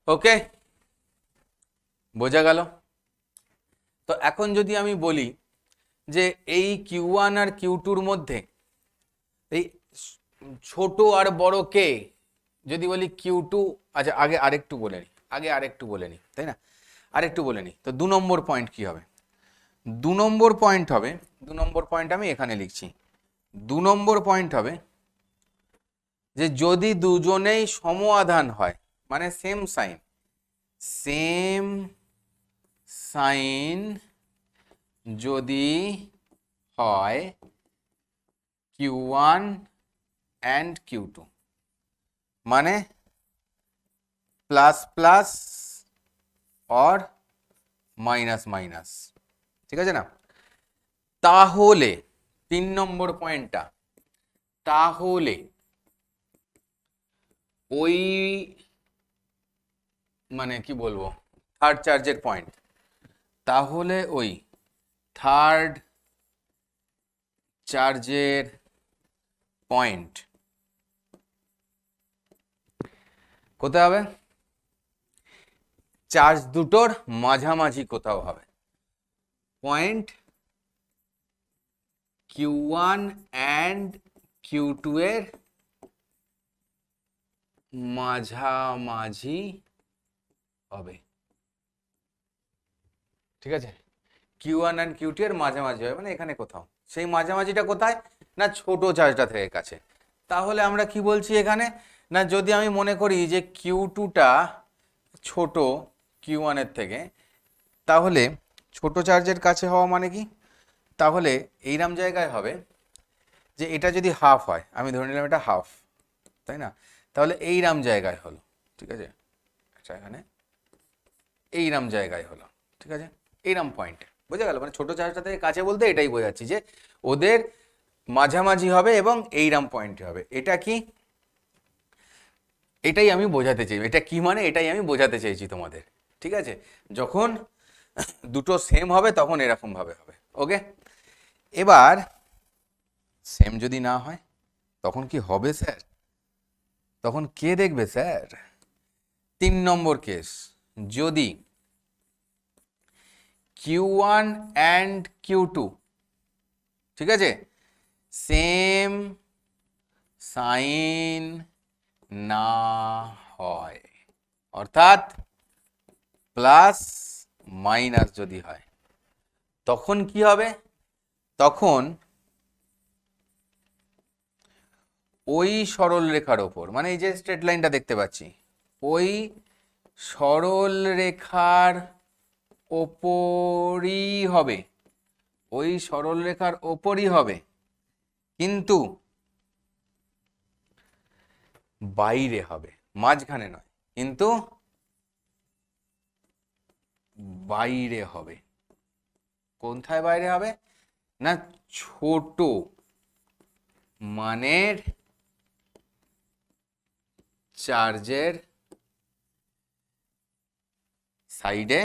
ওকে, বোঝা গেল? তো এখন যদি আমি বলি যে এই Q1 আর Q2-র মধ্যে এই ছোট আর বড় কে, যদি বলি Q2, আচ্ছা আরেকটু বলে নিই, তাই না, আরেকটু বলে নিই। তো 2 নম্বর পয়েন্ট কি হবে? 2 নম্বর পয়েন্ট আমি এখানে লিখছি। 2 নম্বর পয়েন্ট হবে যে যদি দুজনেই সম আধান হয়, মানে সেম সাইন যদি হয় Q1 and Q2, মানে plus plus or minus minus, ঠিক আছে না। তাহলে 3 নম্বর পয়েন্টটা, তাহলে ওই মানে কি বলবো, থার্ড চার্জের পয়েন্ট, তাহলে ওই থার্ড চার্জের পয়েন্ট কোথায় হবে? চার্জ দুটোর মাঝামাঝি কোথাও হবে। পয়েন্ট Q1 and Q2 এর মাঝামাঝি হবে, ঠিক আছে, Q1 and Q2 এর মাঝামাঝি হবে, মানে এখানে কোথাও। সেই মাঝামাঝিটা কোথায় না, ছোট চার্জটা থেকে কাছে। তাহলে আমরা কি বলছি এখানে না, যদি আমি মনে করি যে Q2টা ছোট Q1 এর থেকে, তাহলে ছোট চার্জের কাছে হওয়া মানে কি, তাহলে এইরকম জায়গায় হবে যে এটা যদি হাফ হয়, আমি ধরে নিলাম এটা হাফ, তাই না, তাহলে এইরকম জায়গায় হলো, ঠিক আছে, আচ্ছা এখানে এইরকম জায়গায় হলো, ঠিক আছে, এইরকম পয়েন্টে, বোঝা গেল? মানে ছোট চার্জটা থেকে কাছে বলতে এটাই বোঝাচ্ছি যে ওদের মাঝামাঝি হবে এবং এইরকম পয়েন্টে হবে। এটা কি, এটাই আমি বোঝাতে চাই, এটা কি মানে এটাই আমি বোঝাতে চাইছি তোমাদের, ঠিক আছে। যখন দুটো সেম হবে তখন এরকম ভাবে হবে। ওকে, এবার সেম যদি না হয় তখন কি হবে স্যার? তখন কে দেখবে স্যার? 3 নম্বর কেস, যদি Q1 and Q2, ঠিক আছে, সেম সাইন না হয়, অর্থাৎ প্লাস মাইনাস যদি হয়, তখন কি হবে? তখন ওই সরল রেখার ওপর, মানে এই যে স্ট্রেট লাইনটা দেখতে পাচ্ছি, ওই সরল রেখার ওপরই হবে ওই সরলরেখার ওপরই হবে, কিন্তু বাইরে হবে, মাঝখানে নয়, কিন্তু বাইরে হবে। কোথায় বাইরে হবে না, ছোট মানের চার্জের সাইডে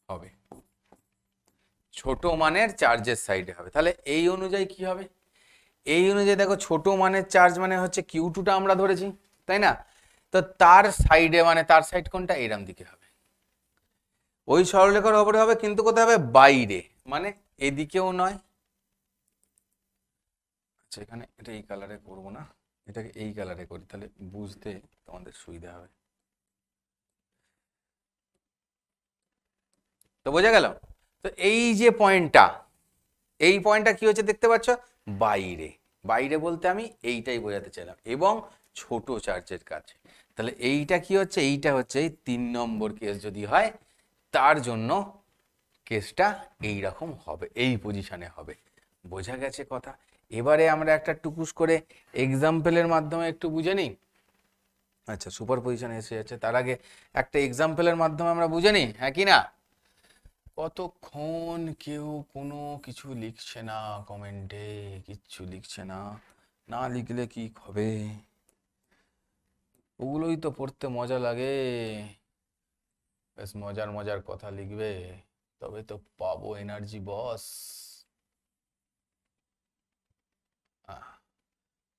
হবে, ছোট মানের চার্জের সাইডে হবে। তাহলে এই অনুযায়ী কি হবে, এই অনুযায়ী দেখো ছোট মানের চার্জ মানে হচ্ছে Q2টা আমরা ধরেছি, তাই না? তো তার সাইডে, মানে তার সাইড কোনটা, এরম দিকে হবে, ওই সরলরেখার উপরে হবে, কিন্তু কোথায় হবে, বাইরে, মানে এদিকেও নয়। আচ্ছা, এখানে এটা এই কালারে করবো না, এটাকে এই কালারে করি, তাহলে বুঝতে তোমাদের সুবিধা হবে। তো বোঝা গেল? তো এই যে পয়েন্টটা, এই পয়েন্টটা কি হচ্ছে দেখতে পাচ্ছ, বাইরে। বাইরে বলতে আমি এইটাই বোঝাতে চাইলাম, এবং ছোট চার্জের কাছে। তাহলে এইটা কি হচ্ছে, এইটা হচ্ছে এই 3 নম্বর কেস যদি হয়, তার জন্য কেসটা এই রকম হবে, এই পজিশনে হবে। বোঝা গেছে কথা? এবারে আমরা একটা টুকুস করে এক্সাম্পলের মাধ্যমে একটু বুঝে নিই। আচ্ছা, সুপার পজিশনে এসে যাচ্ছে, তার আগে একটা এক্সাম্পলের মাধ্যমে আমরা বুঝে নিই, হ্যাঁ কি না? কতক্ষণ কেউ কোনো কিছু লিখছে না, কমেন্টে কিচ্ছু লিখছে না, না লিখলে কি হবে? ওগুলোই তো পড়তে মজা লাগে, বেশ মজার মজার কথা লিখবে, তবে তো পাবো এনার্জি বস।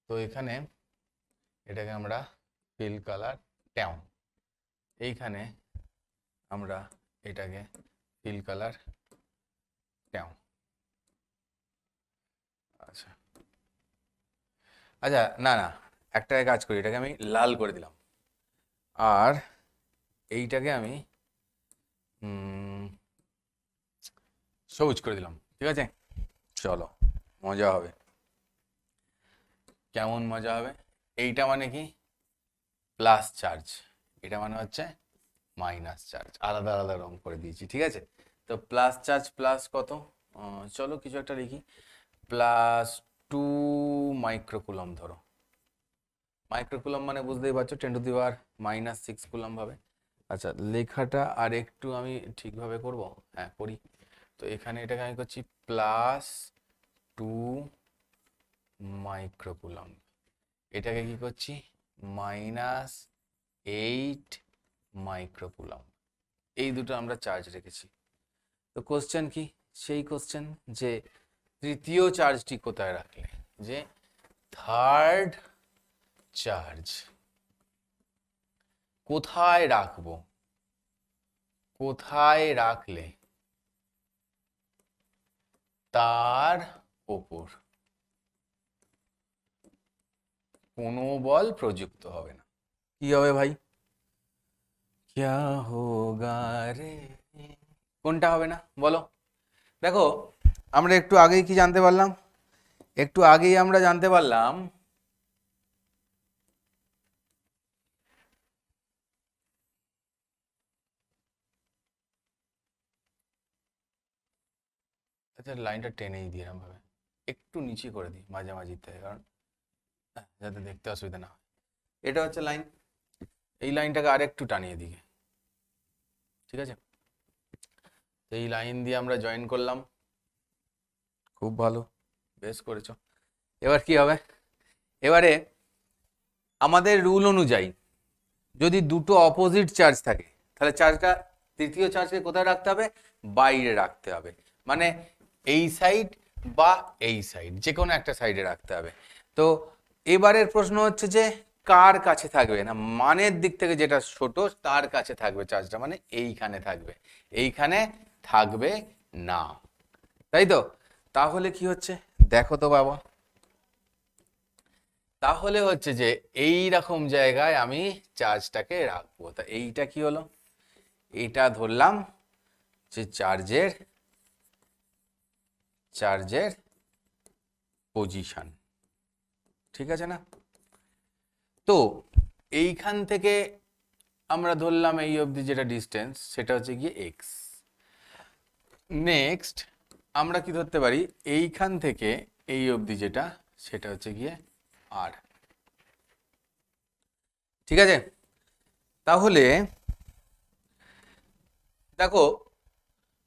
তো এখানে এটাকে আমরা ফিল কালার ট্যাও, এইখানে আমরা এটাকে ফিল কালার ট্যাও। আচ্ছা আচ্ছা, না না, একটা কাজ করি, এটাকে আমি লাল করে দিলাম, আর এইটাকে আমি সবুজ করে দিলাম, ঠিক আছে? চলো, মজা হবে। কেমন মজা হবে? এইটা মানে কি, প্লাস চার্জ, এটা মানে হচ্ছে মাইনাস চার্জ, আলাদা আলাদা রং করে দিয়েছি, ঠিক আছে? তো প্লাস চার্জ প্লাস কত, চলো কিছু একটা লিখি, +2 মাইক্রোকুলম ধরো। মাইক্রোকুলম মানে বুঝতেই পারছো 10⁻⁻6 কুলম হবে। আচ্ছা, লেখাটা আর একটু আমি ঠিকভাবে করব, হ্যাঁ করি। তো এখানে এটাকে আমি করছি +2 মাইক্রোকুলম, এটাকে কি করছি, -8 মাইক্রোকুলম। এই দুটো আমরা চার্জ রেখেছি। তো কোশ্চেন কি, সেই কোশ্চেন যে তৃতীয় চার্জটি কোথায় রাখলে, যে থার্ড চার্জ কোথায় রাখবো, কোথায় রাখলে তার ওপর কোনো বল প্রযুক্ত হবে না। কি হবে ভাই, ক্যা হোগা রে, কোনটা হবে না বলো? দেখো, আমরা একটু আগেই কি জানতে পারলাম, একটু আগেই আমরা জানতে পারলাম আচ্ছা, লাইনটা টেনেই দিই এরকম ভাবে, একটু নিচে করে দিই মাঝামাঝি থেকে, কারণ যাতে দেখতে অসুবিধা না হয়। এটা হচ্ছে লাইন, এই লাইনটাকে আরেকটু টানিয়ে দিকে, ঠিক আছে? তো এই লাইন দিয়ে আমরা জয়েন করলাম, খুব ভালো, বেশ করেছো। এবার কি হবে, এবারে আমাদের রুল অনুযায়ী যদি দুটো অপোজিট চার্জ থাকে, তাহলে চার্জটা, তৃতীয় চার্জকে কোথায় রাখতে হবে, বাইরে রাখতে হবে, মানে এই সাইড বা এই সাইড, যে কোনো একটা সাইডে রাখতে হবে। তো এবারের প্রশ্ন হচ্ছে যে কার কাছে থাকবে না, মানের দিক থেকে যেটা ছোট তার কাছে থাকবে চার্জটা, মানে এইখানে থাকবে, এইখানে থাকবে না, তাই তো? তাহলে কি হচ্ছে দেখো তো বাবা, তাহলে হচ্ছে যে এই রকম জায়গায় আমি চার্জটাকে রাখবো। তা এইটা কি হলো, এটা ধরলাম যে চার্জের চার্জের পজিশন, ঠিক আছে না? তো এইখান থেকে আমরা ধরলাম এই অবধি যেটা ডিস্টেন্স, সেটা হচ্ছে গিয়ে এক্স, নেক্সট আমরা কি ধরতে পারি, এইখান থেকে এই অবধি যেটা, সেটা হচ্ছে গিয়ে আর। ঠিক আছে, তাহলে দেখো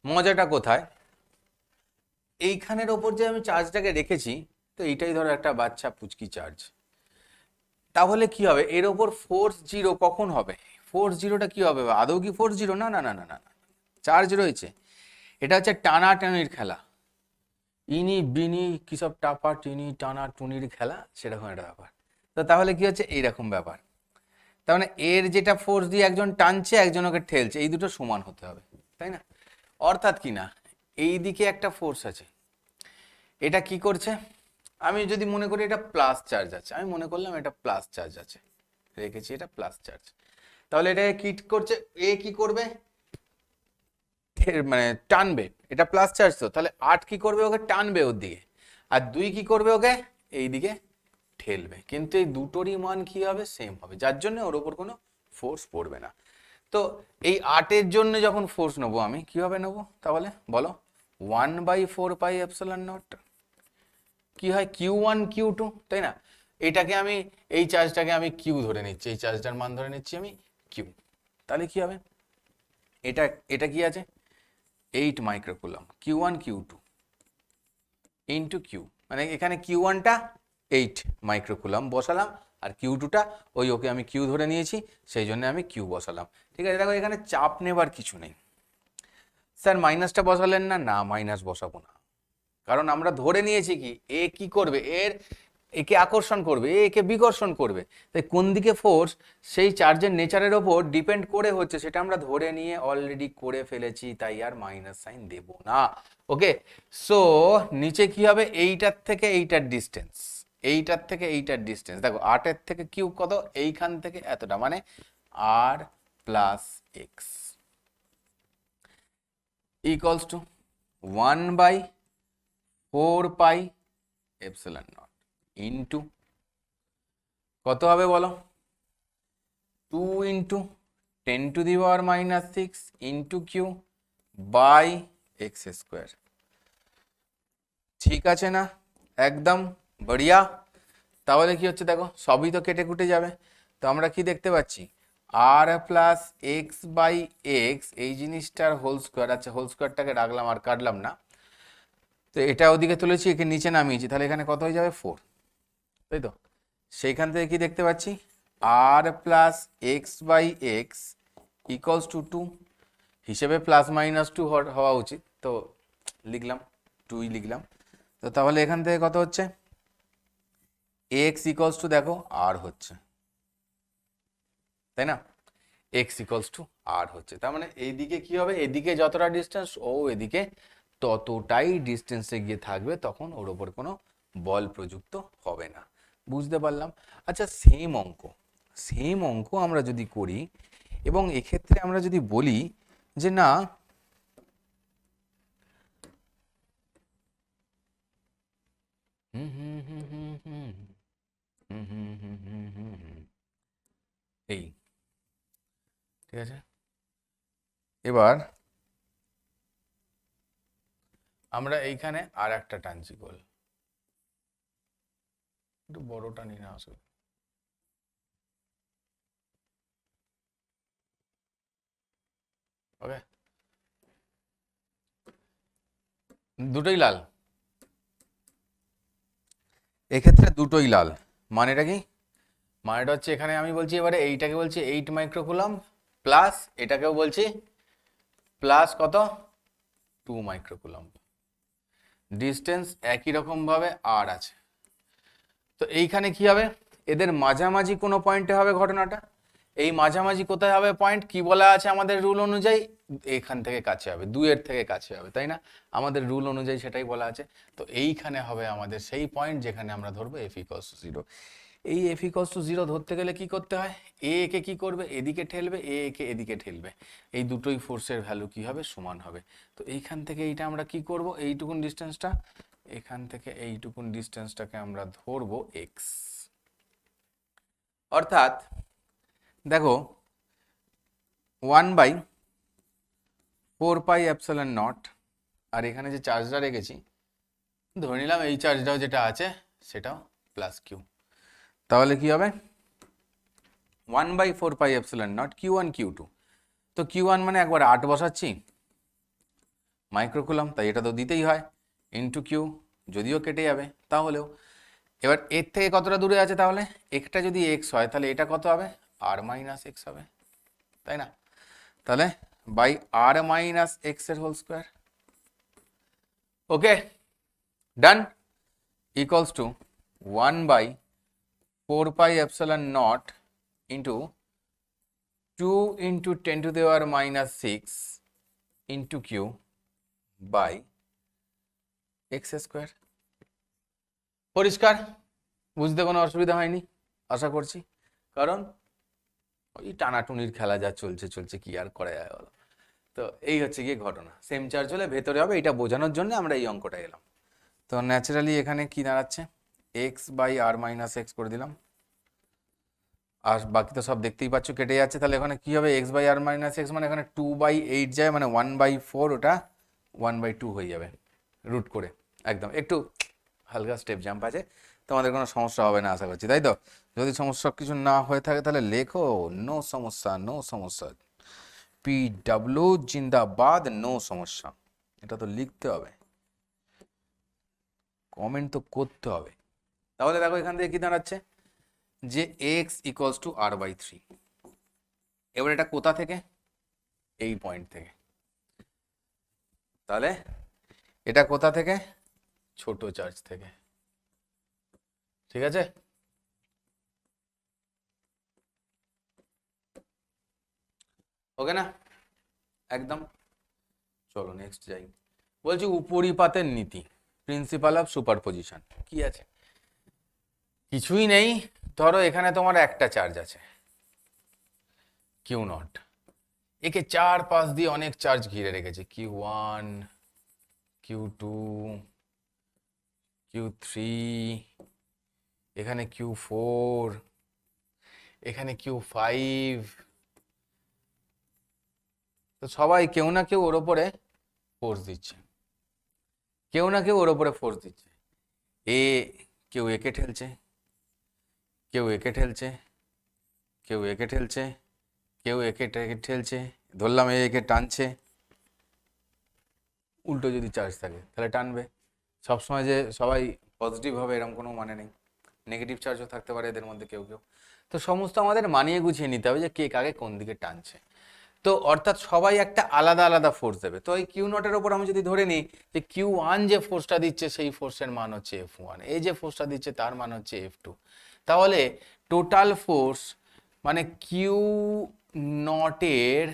মজাটা কোথায়, এইখানের ওপর যে আমি চার্জটাকে রেখেছি, তো এইটাই ধরো একটা বাচ্চা পুচকি চার্জ, তাহলে কি হবে এর ওপর ফোর্স জিরো কখন হবে? ফোর্স জিরোটা কি হবে, আদৌ কি ফোর্স জিরো? না না না না না না, চার্জ রয়েছে, এটা হচ্ছে টানাটানির খেলা, ইনি বিনি কিসব টাপা টিনি টানা টুনির খেলা, সেরকম একটা ব্যাপার। তো তাহলে কি হচ্ছে এইরকম ব্যাপার, তার মানে এর যেটা ফোর্স দিয়ে একজন টানছে একজন ওকে ঠেলছে, এই দুটো সমান হতে হবে, তাই না? অর্থাৎ কি না, এই দিকে একটা ফোর্স আছে, এটা কি করছে, আমি যদি মনে করি এটা প্লাস চার্জ আছে, আমি মনে করলাম এটা প্লাস চার্জ আছে, রেখেছি এটা প্লাস চার্জ, তাহলে এটা কি করছে, এ কি করবে, মানে টানবে, এটা প্লাস চার্জ, তো তাহলে 8 কি করবে, ওকে টানবে ওর দিকে, আর 2 কি করবে, ওকে এই দিকে ঠেলবে, কিন্তু এই দুটোরই মান কি হবে, সেম হবে, যার জন্য ওর উপর কোনো ফোর্স পড়বে না। তো এই 8-এর জন্য যখন ফোর্স নেবো আমি, কিভাবে নেবো তাহলে বলো, 1/4πε0 কি হয়, Q1 Q2, তাই না? এটাকে আমি, এই চার্জটাকে আমি কিউ ধরে নিচ্ছি, এই চার্জটার মান ধরে নিচ্ছি আমি কিউ, তাহলে কি হবে, এটা এটা কি আছে 8 মাইক্রোকুলাম, Q1 Q2 ইন্টু কিউ, মানে এখানে Q1টা 8 মাইক্রোকুলাম বসালাম, আর Q2টা ওই ওকে আমি কিউ ধরে নিয়েছি, সেই জন্য আমি কিউ বসালাম। ঠিক আছে, দেখো এখানে চাপ নেবার কিছু নেই। স্যার মাইনাসটা বসালেন না, না মাইনাস বসাবো না, কারণ আমরা ধরে নিয়েছি কি এ কি করবে, একে আকর্ষণ করবে, একে বিকর্ষণ করবে, তাই কোন দিকে ফোর্স সেই চার্জের নেচারের ওপর ডিপেন্ড করে হচ্ছে, সেটা আমরা ধরে নিয়ে অলরেডি করে ফেলেছি, তাই আর মাইনাস সাইন দেব না। ওকে, সো নিচে কি হবে, এইটার থেকে এইটার ডিস্টেন্স, এইটার থেকে এইটার ডিস্টেন্স, দেখো 8-এর থেকে কিউ কত, এইখান থেকে এতটা, মানে R plus X equals to 1/4πε0 into কত হবে বলো, 2 into 10⁻⁻6 into Q by X square. ঠিক আছে না, একদম বড়িয়া। তাহলে কি হচ্ছে দেখো, সবই তো কেটে কুটে যাবে, তো আমরা কি দেখতে পাচ্ছি, R plus X by x, এই জিনিসটার হোল স্কোয়ার, আচ্ছা হোল স্কোয়ারটাকে রাখলাম আর কাটলাম না, তো এটা ওদিকে তুলেছি, একে নিচে নামিয়েছি, তাহলে এখানে কত হয়ে যাবে 4, তাই তো? সেইখান থেকে কি দেখতে পাচ্ছি, R plus X by X equals to 2, হিসেবে প্লাস মাইনাস 2 হওয়া উচিত, তো লিখলাম 2ই লিখলাম। তো তাহলে এখান থেকে কত হচ্ছে, এক্স ইকুয়ালস টু দেখো আর হচ্ছে, তাই না, এক্স ইকুয়ালস টু আর হচ্ছে, তার মানে এইদিকে কি হবে, এদিকে যতটা ডিস্টেন্স ও এদিকে ততটাই ডিস্টেন্সে গিয়ে থাকবে, তখন ওর ওপর কোনো বল প্রযুক্ত হবে না। বুঝতে পারলাম। আচ্ছা সেম অঙ্ক আমরা যদি করি, এবং এক্ষেত্রে আমরা যদি বলি যে না এই, ঠিক আছে, এবার আমরা এইখানে আর একটা টানছি গোল, একটু বড় টানি না আসলে, ওকে, দুটোই লাল, এক্ষেত্রে দুটোই লাল, মানেটা কি, মানেটা হচ্ছে এখানে আমি বলছি, এবারে এইটাকে বলছি 8 মাইক্রোকুলাম প্লাস এটাকেও বলছি প্লাস কত 2 মাইক্রোকুলাম, ডিস্টেন্স একই রকম ভাবে আর আছে, তো এইখানে কি হবে, এদের মাঝামাঝি কোনো পয়েন্টে হবে ঘটনাটা, এই মাঝামাঝি কোথায় হবে পয়েন্ট, কি বলা আছে আমাদের রুল অনুযায়ী, এখান থেকে কাছে হবে, 2-এর থেকে কাছে হবে, তাই না, আমাদের রুল অনুযায়ী সেটাই বলা আছে, তো এইখানে হবে আমাদের সেই পয়েন্ট যেখানে আমরা ধরবো এফ ইকুয়ালস টু 0। এই এফ ইকুয়ালস টু 0 ধরতে গেলে কি করতে হয়, এ কে কি করবে, এদিকে ঠেলবে, এ কে এদিকে ঠেলবে, এই দুটোই ফোর্সের ভ্যালু কি হবে, সমান হবে, তো এইখান থেকে এইটা আমরা কি করব, এইটুকুন ডিস্টেন্সটা, এখান থেকে এইটুকুন ডিস্টেন্সটাকে আমরা ধরবো এক্স, অর্থাৎ দেখো 1/4πε0 আর এখানে যে চার্জটা রেখেছি ধরে নিলাম এই চার্জটাও যেটা আছে সেটাও প্লাস কিউ, তাহলে কি হবে 1/4πε0 Q1 Q2। তো Q1 মানে একবার 8 বসাচ্ছি মাইক্রোকুলাম, তাই এটা তো দিতেই হয়, ইন্টু কিউ, যদিও কেটে যাবে তাহলেও। এবার এর থেকে কতটা দূরে আছে, তাহলে একটা যদি এক্স হয় তাহলে এটা কত হবে আর মাইনাস এক্স হবে, তাই না? তাহলে বাই আর মাইনাস এক্স এর whole square. Okay, done, equals to 1/4πε0 into 2 into 10⁻⁻6 into Q by X square. পরিষ্কার, বুঝতে কোনো অসুবিধা হয়নি আশা করছি, কারণ ওই টানাটুনির খেলা যা চলছে চলছে, কি আর করা যায় বলো। তো এই হচ্ছে গিয়ে ঘটনা, সেম চার্জ হলে ভেতরে হবে, এটা বোঝানোর জন্য আমরা এই অঙ্কটা এলাম। তো ন্যাচারালি এখানে কি দাঁড়াচ্ছে, X by R minus X করে দিলাম, আর বাকি তো সব দেখতেই পাচ্ছ কেটে যাচ্ছে, তাহলে এখানে কি হবে X by R minus X মানে এখানে 2/8 যায়, মানে 1/4, ওটা 1/2 হয়ে যাবে রুট করে। একদম একটু হালকা স্টেপ জাম্প আছে, তোমাদের কোনো সমস্যা হবে না আশা করছি, তাই তো? যদি সমস্যা কিছু না হয়ে থাকে তাহলে লেখো নো সমস্যা, নো সমস্যা, PW জিন্দাবাদ, নো সমস্যা, এটা তো লিখতে হবে, কমেন্ট তো করতে হবে। তাহলে দেখো এখান থেকে কি দাঁড়াচ্ছে যে এক্স ইকুয়ালস টু r/3। এবার এটা কোথা থেকে, এই পয়েন্ট থেকে, তাহলে এটা কোথা থেকে, ছোট চার্জ থেকে, ঠিক আছে? ওকে না, একদম। চলো নেক্সট যাই। বলছি উপরিপাতের নীতি, প্রিন্সিপাল অফ সুপারপজিশন, কি আছে? কিছুই নেই, ধরো এখানে তোমার একটা চার্জ আছে কিউ নট, একে চারপাশ দিয়ে অনেক চার্জ ঘিরে রেখেছে, Q1 Q2 Q3, এখানে Q4, এখানে Q5, তো সবাই কেউ না কেউ ওর ওপরে ফোর্স দিচ্ছে, কেউ না কেউ ওর ওপরে ফোর্স দিচ্ছে, কেউ একে ঠেলছে, কেউ একে ঠেলছে, কেউ একে ঠেলছে, কেউ একে ঠেলছে, ধরলাম একে টানছে। উল্টো যদি চার্জ থাকে তাহলে টানবে, সবসময় যে সবাই পজিটিভ হবে এরকম কোনো মানে নেই, নেগেটিভ চার্জও থাকতে পারে এদের মধ্যে কেউ কেউ। তো সমস্ত আমাদের মানিয়ে গুছিয়ে নিতে হবে যে কে কাকে কোন দিকে টানছে। তো অর্থাৎ সবাই একটা আলাদা আলাদা ফোর্স দেবে। তো এই কিউ নটের ওপর আমি যদি ধরে নিই যে Q1 যে ফোর্সটা দিচ্ছে সেই ফোর্সের মান হচ্ছে F1, এই যে ফোর্সটা দিচ্ছে তার মান হচ্ছে F2, তাহলে টোটাল ফোর্স মানে কিউ নটের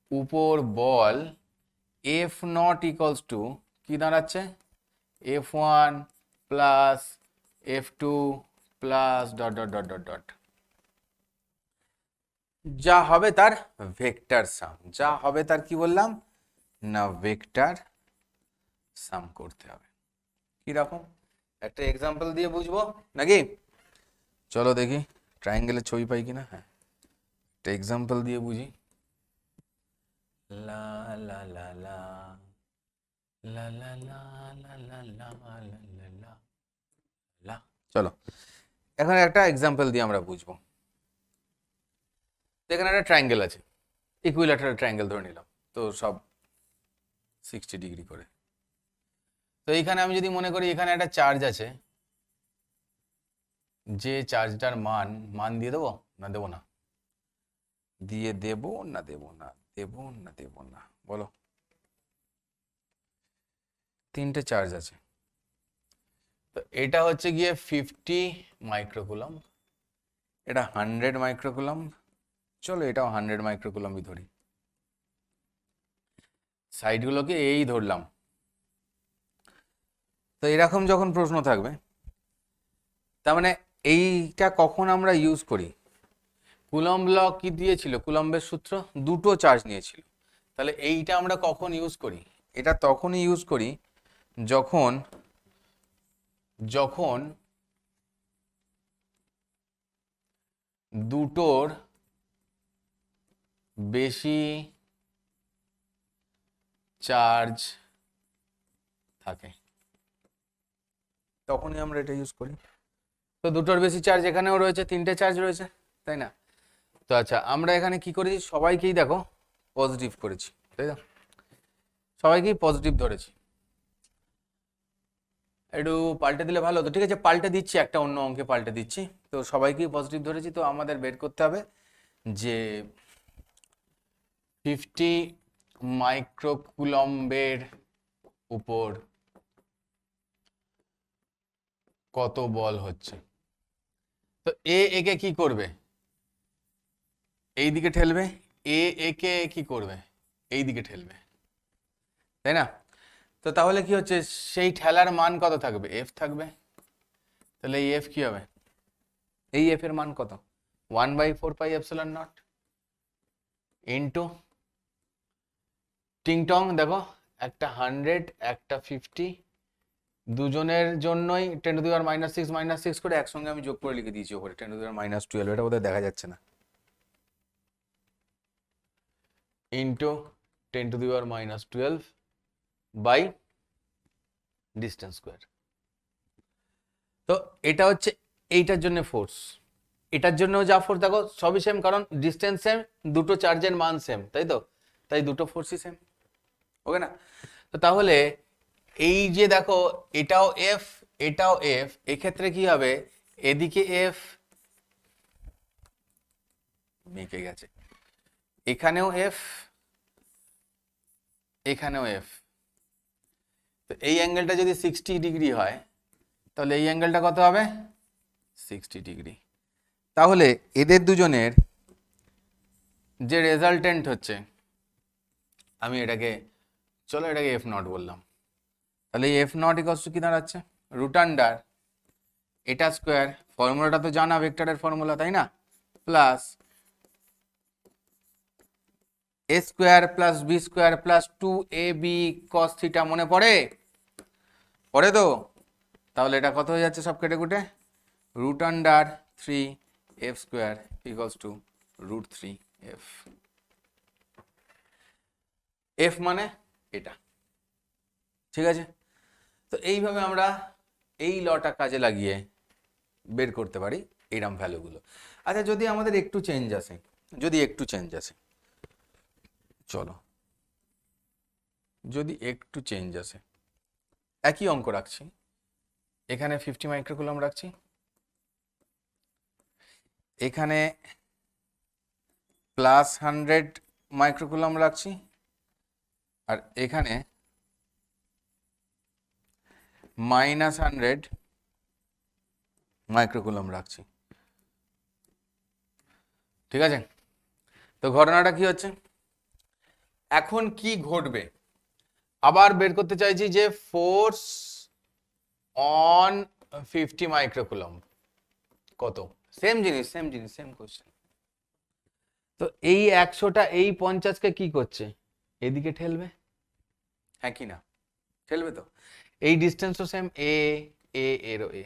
উপর বল F0 ইকুয়ালস টু কি দাঁড়াচ্ছে, F1 plus F2 plus dot dot dot dot dot, যা হবে তার ভেক্টর সাম, যা হবে তার কি বললাম না ভেক্টর সাম করতে হবে। কিরকম একটা এক্সাম্পল দিয়ে বুঝবো নাকি? চলো দেখি ট্রায়াঙ্গেলের ছবি পাই কিনা। হ্যাঁ, একটা এক্সাম্পল দিয়ে বুঝি। লা লা লা লা লা লা লা লা লা লা লা লা লা। চলো এখন একটা এক্সাম্পল দিয়ে আমরা বুঝবো। এখানে একটা ট্রায়াঙ্গেল আছে, ইকুইল্যাটারাল ট্রায়াঙ্গেল ধরে নিলাম, তো সব 60 ডিগ্রি করে। তো এইখানে আমি যদি মনে করি এখানে একটা চার্জ আছে, যে চার্জটার মান দিয়ে দেবো না দেবো না, দিয়ে দেব না দেব না, দেব না দেব না, বলো? তিনটে চার্জ আছে, তো এটা হচ্ছে গিয়ে 50 মাইক্রোকুলম, এটা 100 মাইক্রোকুলম, চলো এটাও 100 মাইক্রোকুলমই ধরি, সাইডগুলোকে এই ধরলাম। তো এরকম যখন প্রশ্ন থাকবে, তার মানে এইটা কখন আমরা ইউজ করি, কুলম্ব ল কি দিয়েছিল, কুলম্বের সূত্র, দুটো চার্জ নিয়েছিল, তাহলে এইটা আমরা কখন ইউজ করি, এটা তখনই ইউজ করি যখন যখন দুটোর বেশি চার্জ থাকে, তখনই আমরা এটা ইউজ করি। তো দুটোর বেশি চার্জ এখানেও রয়েছে, তিনটে চার্জ রয়েছে, তাই না? তো আচ্ছা, আমরা এখানে কি করেছি, সবাইকেই দেখো পজিটিভ করেছি, তাই না? সবাইকেই পজিটিভ ধরেছি। একটু পাল্টে দিলে ভালো হতো। ঠিক আছে, পাল্টে দিচ্ছি, একটা অন্য অঙ্কে পাল্টে দিচ্ছি। তো সবাইকেই পজিটিভ ধরেছি, তো আমাদের বের করতে হবে যে 50 মাইক্রোকুলম্বের উপর কত বল হচ্ছে। তো একে কি করবে, এই দিকে ঠেলবে, একে কি করবে, এই দিকে ঠেলবে, তাই না? তো তাহলে কি হচ্ছে, সেই ঠেলার মান কত থাকবে, এফ থাকবে। তাহলে এই এফ কি হবে, এই এফ এর মান কত, 1/4πε0 ইন্টু টিংটং, দেখো একটা 100 একটা 50, দুজনের জন্যই 10⁻⁻6 করে একসঙ্গে আমি যোগ করে লিখে দিয়েছি ওপরে 10⁻12, এটা বোধহয় দেখা যাচ্ছে না, ইন্টু 10⁻12 বাই ডিস্টেন্স স্কোয়ার। তো এটা হচ্ছে এইটার জন্য ফোর্স, এটার জন্য যা ফোর্স দেখো সবই সেম, কারণ ডিস্টেন্স সেম, দুটো চার্জের মান সেম, তাই তো, তাই দুটো ফোর্সই সেম, ওকে না? তো তাহলে এই যে দেখো এটাও এফ এটাও এফ, এক্ষেত্রে কি হবে, এদিকে এফ বেঁকে গেছে, এখানেও এফ এখানেও এফ। তো এই অ্যাঙ্গেলটা যদি 60° হয়, তাহলে এই অ্যাঙ্গেলটা কত হবে, 60°। তাহলে এদের দুজনের যে রেজাল্টেন্ট হচ্ছে, আমি এটাকে, চলো এটাকে এফ নট বললাম, তাহলে এই এফ নট ইকস টু কি দাঁড়াচ্ছে, রুট আন্ডার এটা স্কোয়ার, ফর্মুলাটা তো জানা ভেক্টরের ফর্মুলা, তাই না, plus A square plus B square plus 2ab cos theta, মনে পড়ে, পড়ে তো? তাহলে এটা কত হয়ে যাচ্ছে সব কেটে কুটে, root under 3f square equals to √3f। F মানে এটা, ঠিক আছে? তো এইভাবে আমরা এই লটা কাজে লাগিয়ে বের করতে পারি এইরকম ভ্যালুগুলো। আচ্ছা, যদি আমাদের একটু চেঞ্জ আসে, যদি একটু চেঞ্জ আসে, চলো যদি একটু চেঞ্জ আসে, একই অঙ্ক রাখছি, এখানে 50 মাইক্রোকুলম রাখছি, এখানে +100 মাইক্রোকুলম রাখছি, আর এখানে -100 মাইক্রোকুলম রাখছি, ঠিক আছে? তো ঘটনাটা কি হচ্ছে, এখন কি ঘটবে, আবার বের করতে চাইছি যে ফোর্স অন 50 মাইক্রোকুলম কত, সেম জিনিস সেম কোশ্চেন। তো এই 100টা এই 50কে কি করছে, এদিকে ঠেলবে, হ্যাঁ কি না, ঠেলবে তো, এই ডিস্টেন্সও সেম, এ এরও এ,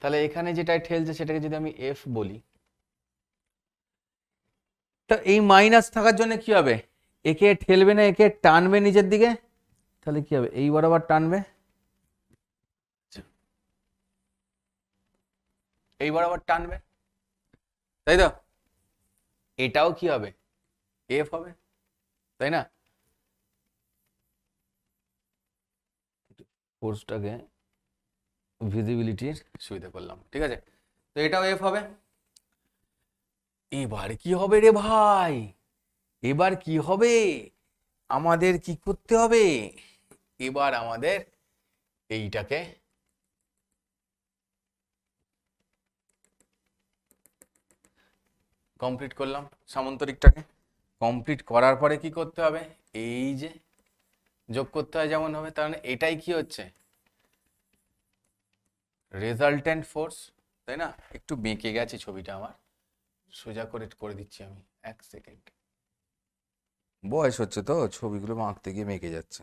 তাহলে এখানে যেটা ঠেলছে সেটাকে যদি আমি এফ বলি, তো এই মাইনাস থাকার জন্য কি হবে, একে ঠেলবে না, একে টানবে নিচের দিকে, তাহলে কি হবে, এই বরাবর টানবে, এই বরাবর টানবে, তাই তো, এটাও কি হবে, এফ হবে, তাই না? ফোর্সটাকে ভিজিবিলিটির সুবিধা করলাম, ঠিক আছে? তো এটাও এফ হবে। এবার কি হবে রে ভাই, এবার কি হবে, আমাদের কি করতে হবে, এবার আমাদের এইটাকে কমপ্লিট করলাম, সামান্তরিকটাকে কমপ্লিট করার পরে কি করতে হবে, এই যে যোগ করতে হয় যেমন হবে, তার মানে এটাই কি হচ্ছে, রেজাল্টেন্ট ফোর্স, তাই না? একটু বেঁকে গেছে ছবিটা আমার, সোজা করে করে দিচ্ছি আমি, 1 সেকেন্ড, বয়স হচ্ছে তো ছবিগুলো আঁকতে গিয়ে বেঁকে যাচ্ছে।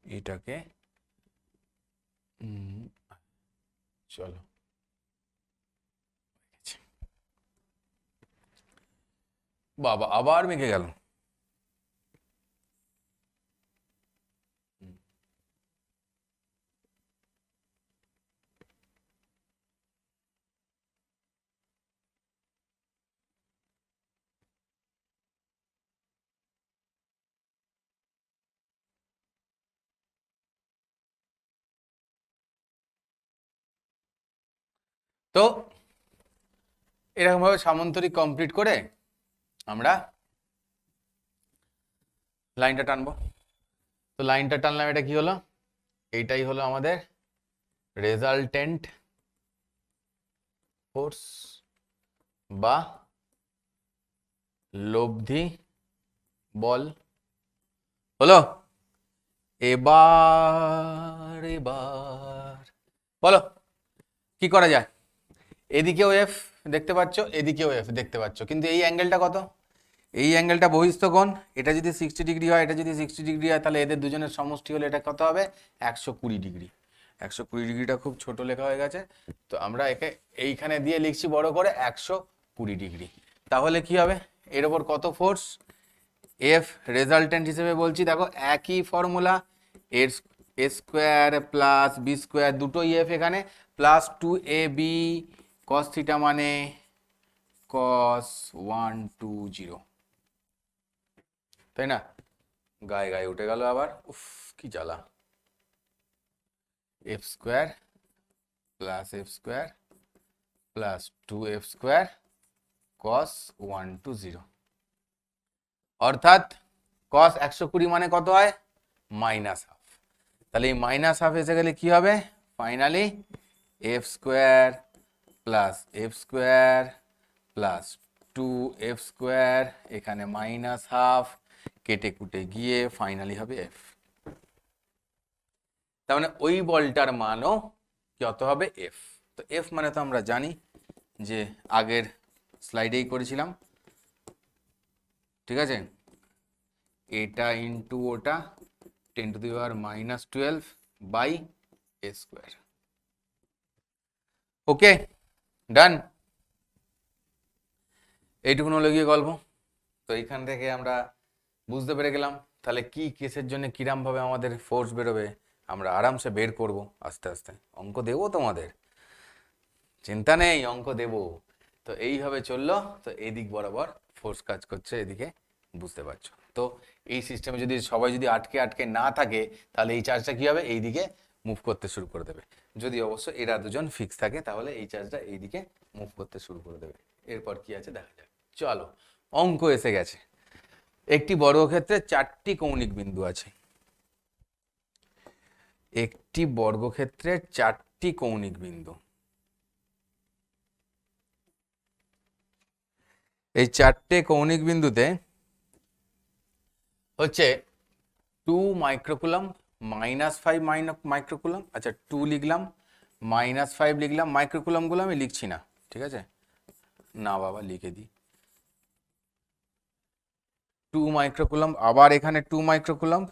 এটাকে চলো বাবা আবার মেঘে গেল। তো এরকমভাবে সামান্তরিক কমপ্লিট করে আমরা লাইনটা টানবো। তো লাইনটা টানলাম, এটা কি হলো? এইটাই হলো আমাদের রেজাল্টেন্ট ফোর্স বা লব্ধি বল হলো। এবার বলো কি করা যায়? এদিকেও এফ দেখতে পাচ্ছ, এদিকেও এফ দেখতে পাচ্ছ, কিন্তু এই অ্যাঙ্গেলটা কত? এই অ্যাঙ্গেলটা বহিস্থ কোণ, এটা যদি 60 ডিগ্রি হয়, এটা যদি 60 ডিগ্রি হয়, তাহলে এদের দুজনের সমষ্টি হলে এটা কত হবে? 120 ডিগ্রি। 120 ডিগ্রিটা খুব ছোট লেখা হয়ে গেছে, তো আমরা একে এইখানে দিয়ে লিখছি বড় করে 120 ডিগ্রি। তাহলে কি হবে? এর ওপর কত ফোর্স? এফ রেজাল্টেন্ট হিসেবে বলছি, দেখো একই ফর্মুলা, এর এ স্কোয়ার প্লাস বি স্কোয়ার, দুটোই এফ এখানে, প্লাস 2ab cos থিটা মানে cos 120, তাই না? গায়ে গায়ে উঠে গেল আবার, উফ কি জ্বালা। F square plus F square plus 2f square cos 120, অর্থাৎ cos 120 মানে কত হয়? -1/2। তাহলে এই -1/2 এসে গেলে কি হবে? Finally F square plus F square plus 2f square, এখানে -1/2 কেটে কুটে গিয়ে ফাইনালি হবে এফ। তার মানে ওই বলটার মানও কত হবে? এফ। তো এফ মানে তো আমরা জানি যে আগের স্লাইডেই করেছিলাম, ঠিক আছে? এটা ইন্টু ওটা 10⁻⁻12 বাই এ স্কোয়ার। ওকে, ডান। এইটুকুন হলো গিয়ে গল্প। তো এইখান থেকে আমরা বুঝতে পেরে গেলাম তাহলে কি কেসের জন্য কিরমভাবে আমাদের ফোর্স বেরোবে আমরা আরামসে বের করব আস্তে আস্তে। অঙ্ক দেবো তোমাদের, চিন্তা নেই, অঙ্ক দেব। তো এইভাবে চললো। তো এই দিক বরাবর ফোর্স কাজ করছে, এদিকে বুঝতে পারছো। তো এই সিস্টেমে যদি সবাই যদি আটকে আটকে না থাকে, তাহলে এই চার্জটা কি হবে? এইদিকে মুভ করতে শুরু করে দেবে। যদি অবশ্য এরা দুজন ফিক্স থাকে, তাহলে এই চার্জটা এইদিকে মুভ করতে শুরু করে দেবে। এরপর কি আছে দেখা যাক। চলো, অঙ্ক এসে গেছে। একটি বর্গক্ষেত্রে 4টি কৌণিক বিন্দু আছে। একটি বর্গক্ষেত্রে 4টি কৌণিক বিন্দু। এই 4টে কৌণিক বিন্দুতে হচ্ছে 2 মাইক্রোকুলম, -5 মাইক্রোকুলম, আচ্ছা 2 লিখলাম, -5 লিখলাম, মাইক্রোকুলমগুলো আমি লিখছি না, ঠিক আছে? না বাবা লিখে দিই। 2 মাইক্রোকুলম, আবার এখানে 2 মাইক্রোকুলম,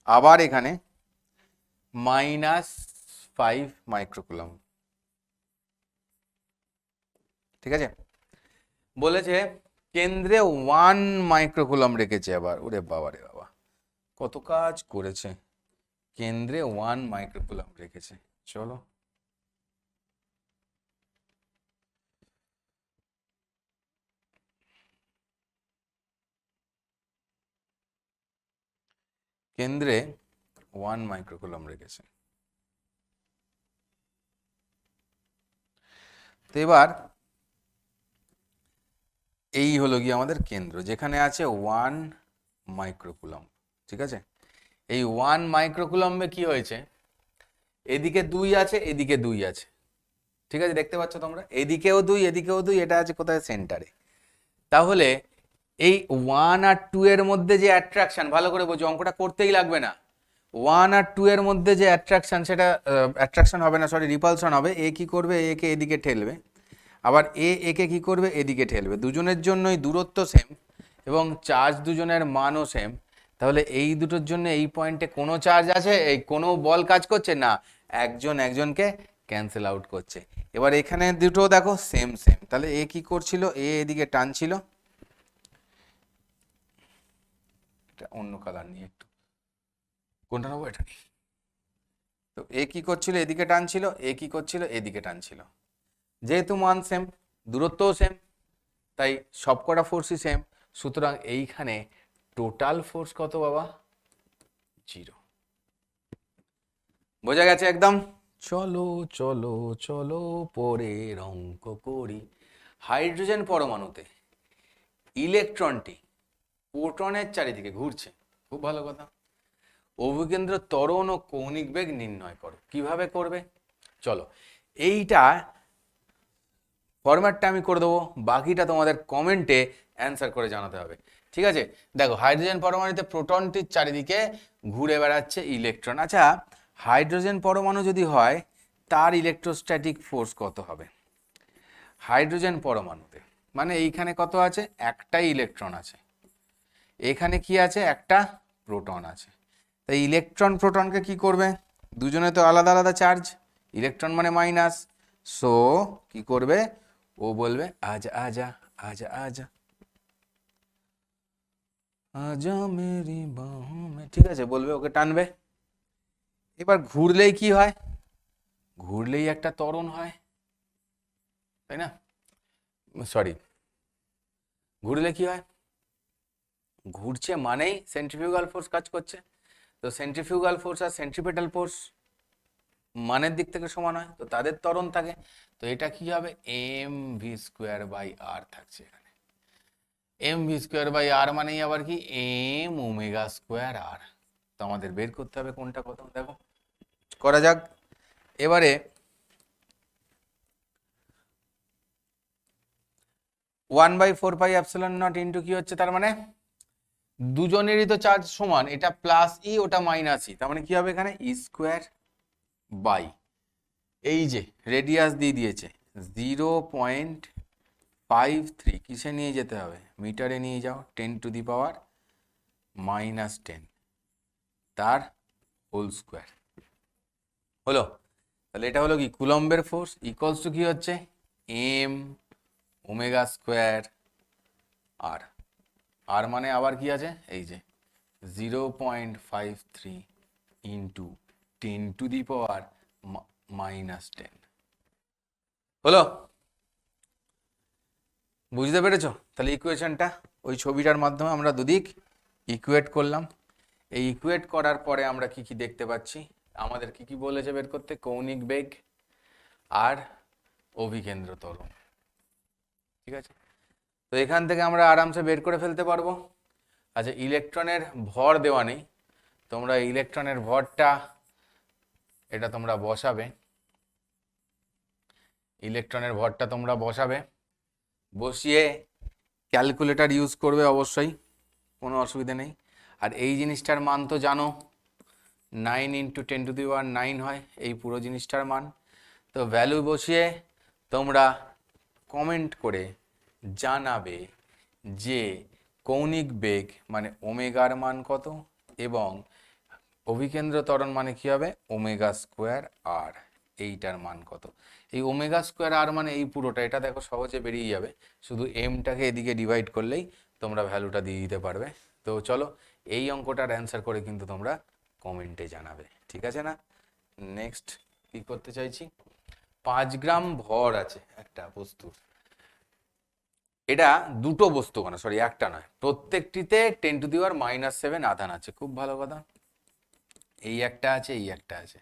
আবার এখানে -5 মাইক্রোকুলম, ঠিক আছে? বলেছে কেন্দ্রে 1 মাইক্রোকুলম রেখেছে। আবার ওরে বাবা রে বাবা, কত কাজ করেছে। কেন্দ্রে 1 মাইক্রোকুলম রেখেছে। চলো, কেন্দ্রে 1 মাইক্রোকুলম রেখেছে। তো এবার এই হলো গিয়ে আমাদের কেন্দ্র, যেখানে আছে 1 মাইক্রোকুলম, ঠিক আছে? এই 1 মাইক্রোকুলমে কি হয়েছে? এদিকে 2 আছে, এদিকে 2 আছে, ঠিক আছে? দেখতে পাচ্ছ তোমরা, এদিকেও 2, এদিকেও 2, এটা আছে কোথায়? সেন্টারে। তাহলে এই 1 আর 2 এর মধ্যে যে অ্যাট্রাকশন, ভালো করে বোঝো, অঙ্কটা করতেই লাগবে না। 1 আর 2 এর মধ্যে যে অ্যাট্রাকশন, সেটা অ্যাট্রাকশন হবে না, সরি রিপালশন হবে। এ কি করবে? একে এদিকে ঠেলবে, আবার একে কি করবে? এদিকে ঠেলবে। দুজনের জন্যই দূরত্ব সেম এবং চার্জ দুজনের মানও সেম। তাহলে এই দুটোর জন্য এই পয়েন্টে কোনো চার্জ আছে, এই কোনো বল কাজ করছে না, একজন একজনকে ক্যান্সেল আউট করছে। এবার এখানে দুটো দেখো সেম সেম, তাহলে এ কি করছিল, এ এদিকে টানছিল, এটা অন্য কালার নিয়ে একটু, কোনটা নেবো, এটা নিয়ে। তো এ কি করছিল, এদিকে টানছিল, এ কি করছিল, এদিকে টানছিল। যেহেতু মান সেম, দূরত্বও সেম, তাই সবকটা ফোর্সই সেম, সুতরাং এইখানে টোটাল ফোর্স কত বাবা, 0। বোঝা গেছে একদম? চলো চলো চলো পরের অঙ্ক করি। হাইড্রোজেন পরমাণুতে ইলেকট্রনটি প্রোটনের চারিদিকে ঘুরছে, খুব ভালো কথা। অভিকেন্দ্র ত্বরণ ও কৌণিক বেগ নির্ণয় করো। কিভাবে করবে? চলো এইটা ফরম্যাটটা আমি করে দেবো, বাকিটা তোমাদের কমেন্টে অ্যান্সার করে জানাতে হবে, ঠিক আছে? দেখো, হাইড্রোজেন পরমাণুতে প্রোটনটির চারিদিকে ঘুরে বেড়াচ্ছে ইলেকট্রন। আচ্ছা, হাইড্রোজেন পরমাণু যদি হয়, তার ইলেকট্রোস্ট্যাটিক ফোর্স কত হবে? হাইড্রোজেন পরমাণুতে মানে এইখানে কত আছে, একটাই ইলেকট্রন আছে, এখানে কি আছে, একটা প্রোটন আছে। তাই ইলেকট্রন প্রোটনকে কি করবে, দুজনে তো আলাদা আলাদা চার্জ, ইলেকট্রন মানে মাইনাস, সো কি করবে, ও বলবে আজা আজা আজা আজা আজা মেরি বাহু মে, ঠিক আছে, বলবে, ওকে টানবে। এবার ঘুরলেই কি হয়, ঘুরলেই একটা ত্বরণ হয়, তাই না? সরি, ঘুরলে কি হয়, ঘুরছে মানেই সেন্ট্রিফিউগাল ফোর্স কাজ করছে। তো সেন্ট্রিফিউগাল ফোর্স আর সেন্ট্রিপেটাল ফোর্স মানের দিক থেকে সমান হয়, তো তাদের ত্বরণ থাকে। তো এটা কি হবে, এম ভি স্কোয়ার বাই আর থাকছে এখানে। এম ভি স্কোয়ার বাই আর মানেই আবার কি, এম ওমেগা স্কোয়ার আর। তো আমাদের বের করতে হবে কোনটা কত, দেখো করা যাক। এবারে 1/4πε0 ইন্টু কি হচ্ছে, তার মানে দুজনেরই তো চার্জ সমান, এটা প্লাস ই ওটা মাইনাস ই, তার মানে কি হবে এখানে ই স্কোয়ার বাই, এই যে রেডিয়াস দিয়ে দিয়েছে 0.53, কিসে নিয়ে যেতে হবে, মিটারে নিয়ে যাও, 10⁻⁻10 তার হোল স্কোয়ার হলো। তাহলে এটা হলো কি, কুলম্বের ফোর্স ইকুয়ালস টু কি হচ্ছে, এম ওমেগা স্কোয়ার আর, আর মানে আবার কি আছে, এই যে 0.53 ইন্টু 10⁻⁻10 হলো। বুঝতে পেরেছো? তাহলে ইকুয়েশনটা ওই ছবিটার মাধ্যমে আমরা দুদিক ইকুয়েট করলাম। এই ইকুয়েট করার পরে আমরা কি কি দেখতে পাচ্ছি, আমাদের কি কি বলেছে বের করতে, কৌণিক বেগ আর অভিকেন্দ্র ত্বরণ, ঠিক আছে? তো এখান থেকে আমরা আরামসে বের করে ফেলতে পারবো। আচ্ছা, ইলেকট্রনের ভর দেওয়া নেই, তোমরা ইলেকট্রনের ভরটা এটা তোমরা বসাবে, ইলেকট্রনের ভরটা তোমরা বসাবে, বসিয়ে ক্যালকুলেটর ইউজ করবে অবশ্যই, কোনো অসুবিধা নেই। আর এই জিনিসটার মান তো জানো, 9 × 10⁹ হয় এই পুরো জিনিসটার মান। তো ভ্যালু বসিয়ে তোমরা কমেন্ট করে জানাবে যে কৌণিক বেগ মানে ওমেগার মান কত, এবং অভিকেন্দ্র ত্বরণ মানে কি হবে, ওমেগা স্কোয়ার আর, এইটার মান কত। এই ওমেগা স্কোয়ার আর মানে এই পুরোটা, এটা দেখো সহজে বেরিয়ে যাবে, শুধু এমটাকে এদিকে ডিভাইড করলেই তোমরা ভ্যালুটা দিয়ে দিতে পারবে। তো চলো এই অঙ্কটার অ্যান্সার করে কিন্তু তোমরা কমেন্টে জানাবে, ঠিক আছে না? নেক্সট কি করতে চাইছি, 5 গ্রাম ভর আছে একটা বস্তুর, এটা দুটো বস্তু কেন, সরি একটা নয়, প্রত্যেকটিতে 10⁻⁻7 আধান আছে, খুব ভালো কথা। এই একটা আছে, এই একটা আছে,